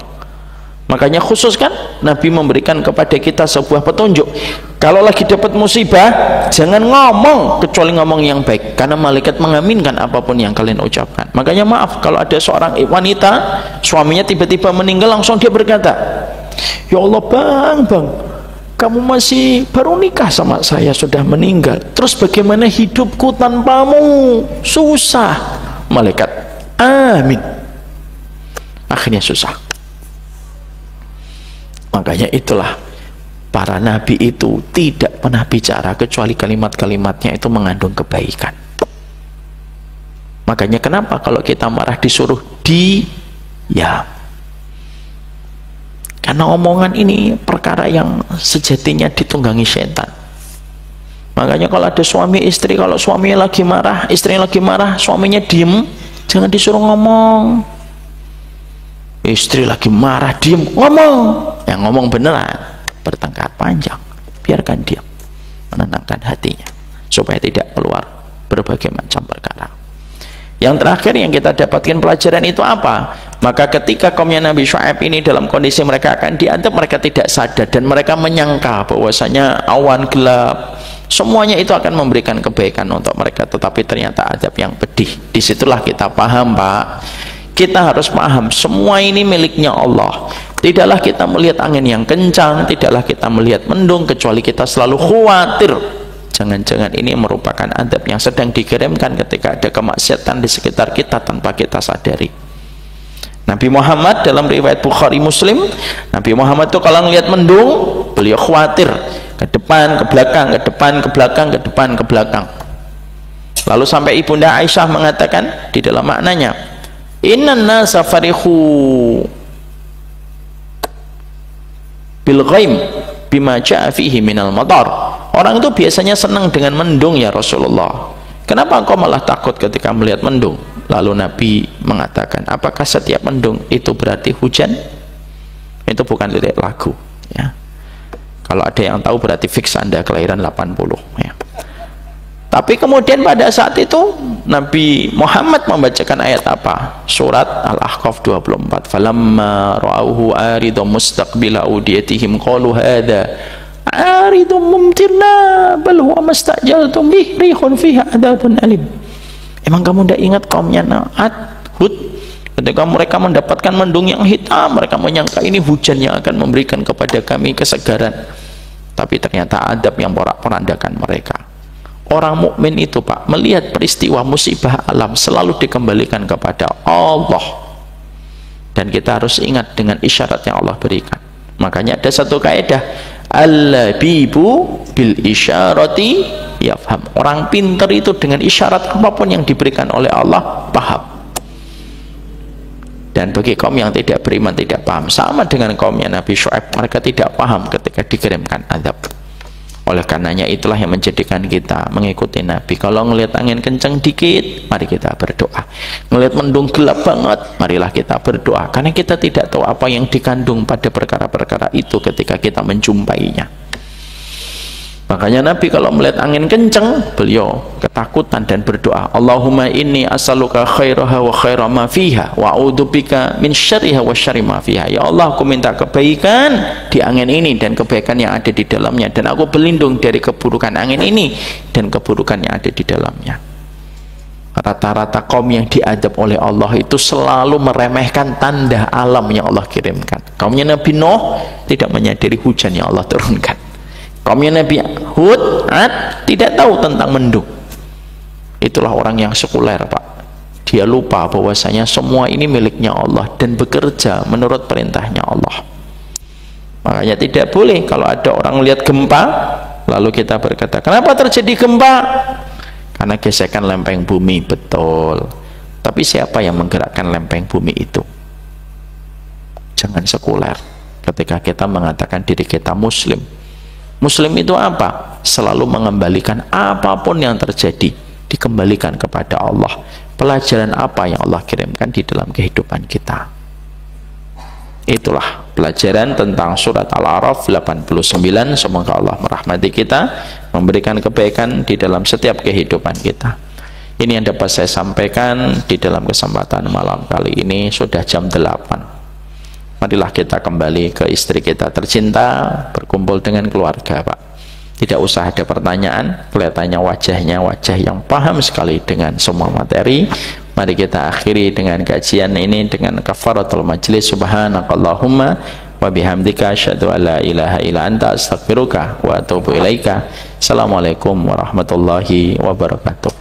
Makanya khusus kan Nabi memberikan kepada kita sebuah petunjuk, kalau lagi dapat musibah jangan ngomong kecuali ngomong yang baik, karena malaikat mengaminkan apapun yang kalian ucapkan. Makanya maaf, kalau ada seorang wanita suaminya tiba-tiba meninggal, langsung dia berkata, ya Allah bang, kamu masih baru nikah sama saya, sudah meninggal, terus bagaimana hidupku tanpamu? Susah. Malaikat amin, akhirnya susah. Makanya itulah para nabi itu tidak pernah bicara kecuali kalimat-kalimatnya itu mengandung kebaikan. Makanya kenapa kalau kita marah disuruh diam? Karena omongan ini perkara yang sejatinya ditunggangi setan. Makanya kalau ada suami istri, kalau suaminya lagi marah, istrinya lagi marah, suaminya diem, jangan disuruh ngomong. Istri lagi marah, diem, ngomong. Yang ngomong beneran, bertengkar panjang, biarkan diam, menenangkan hatinya supaya tidak keluar berbagai macam perkara. Yang terakhir yang kita dapatkan pelajaran itu apa? Maka ketika kaumnya Nabi Syuaib ini dalam kondisi mereka akan diadab, mereka tidak sadar dan mereka menyangka bahwasanya awan gelap semuanya itu akan memberikan kebaikan untuk mereka, tetapi ternyata adab yang pedih. Disitulah kita paham, Pak, kita harus paham semua ini miliknya Allah. Tidaklah kita melihat angin yang kencang, tidaklah kita melihat mendung, kecuali kita selalu khawatir jangan-jangan ini merupakan adab yang sedang dikirimkan ketika ada kemaksiatan di sekitar kita tanpa kita sadari. Nabi Muhammad dalam riwayat Bukhari Muslim, Nabi Muhammad itu kalau melihat mendung, beliau khawatir ke depan, ke belakang, ke depan, ke belakang, ke depan, ke belakang. Lalu sampai Ibunda Aisyah mengatakan di dalam maknanya, innan nasa farihu bil ghaim bima ja'a fihi minal matar. Orang itu biasanya senang dengan mendung ya Rasulullah, kenapa engkau malah takut ketika melihat mendung? Lalu Nabi mengatakan, apakah setiap mendung itu berarti hujan? Itu bukan lirik lagu ya. Kalau ada yang tahu berarti fix Anda kelahiran 80 ya. Tapi kemudian pada saat itu Nabi Muhammad membacakan ayat apa? Surat Al-Ahqaf 24. Falamma ra'auhu aridun mustaqbila awdiyatihim qalu hadza aridun mumtirna bal huwa mastajaltum bih rihun fiha adzabun alim. Emang kamu tidak ingat kaumnya Naat, Hud, ketika mereka mendapatkan mendung yang hitam, mereka menyangka ini hujan yang akan memberikan kepada kami kesegaran, tapi ternyata adab yang porak-porandakan mereka. Orang mukmin itu, Pak, melihat peristiwa musibah alam selalu dikembalikan kepada Allah, dan kita harus ingat dengan isyarat yang Allah berikan. Makanya ada satu kaidah, al-labibu bil isyarati yafham. Orang pintar itu dengan isyarat apapun yang diberikan oleh Allah paham. Dan bagi kaum yang tidak beriman tidak paham, sama dengan kaumnya Nabi Syuaib, mereka tidak paham ketika dikirimkan azab. Oleh karenanya itulah yang menjadikan kita mengikuti Nabi. Kalau ngelihat angin kencang dikit, mari kita berdoa. Ngelihat mendung gelap banget, marilah kita berdoa, karena kita tidak tahu apa yang dikandung pada perkara-perkara itu ketika kita menjumpainya. Makanya Nabi kalau melihat angin kencang, beliau ketakutan dan berdoa, Allahumma inni as'aluka khairaha wa khaira ma fiha wa a'udzubika min syarriha wa syarri ma fiha. Ya Allah, aku minta kebaikan di angin ini dan kebaikan yang ada di dalamnya, dan aku berlindung dari keburukan angin ini dan keburukan yang ada di dalamnya. Rata-rata kaum yang diadab oleh Allah itu selalu meremehkan tanda alam yang Allah kirimkan. Kaumnya Nabi Nuh tidak menyadari hujan yang Allah turunkan. Kaumnya Nabi Hud, Ad, tidak tahu tentang mendung. Itulah orang yang sekuler, Pak. Dia lupa bahwasanya semua ini miliknya Allah dan bekerja menurut perintahnya Allah. Makanya tidak boleh kalau ada orang lihat gempa lalu kita berkata, kenapa terjadi gempa? Karena gesekan lempeng bumi. Betul, tapi siapa yang menggerakkan lempeng bumi itu? Jangan sekuler ketika kita mengatakan diri kita muslim. Muslim itu apa? Selalu mengembalikan apapun yang terjadi, dikembalikan kepada Allah. Pelajaran apa yang Allah kirimkan di dalam kehidupan kita? Itulah pelajaran tentang surat Al-A'raf 89. Semoga Allah merahmati kita, memberikan kebaikan di dalam setiap kehidupan kita. Ini yang dapat saya sampaikan di dalam kesempatan malam kali ini. Sudah jam 8. Marilah kita kembali ke istri kita tercinta, berkumpul dengan keluarga, Pak. Tidak usah ada pertanyaan, kelihatannya wajahnya wajah yang paham sekali dengan semua materi. Mari kita akhiri dengan kajian ini dengan kafaratul majlis. Subhanakallahumma wa bihamdika asyhadu an la ilaha illa anta astaghfiruka wa atubu ilaika. Assalamualaikum warahmatullahi wabarakatuh.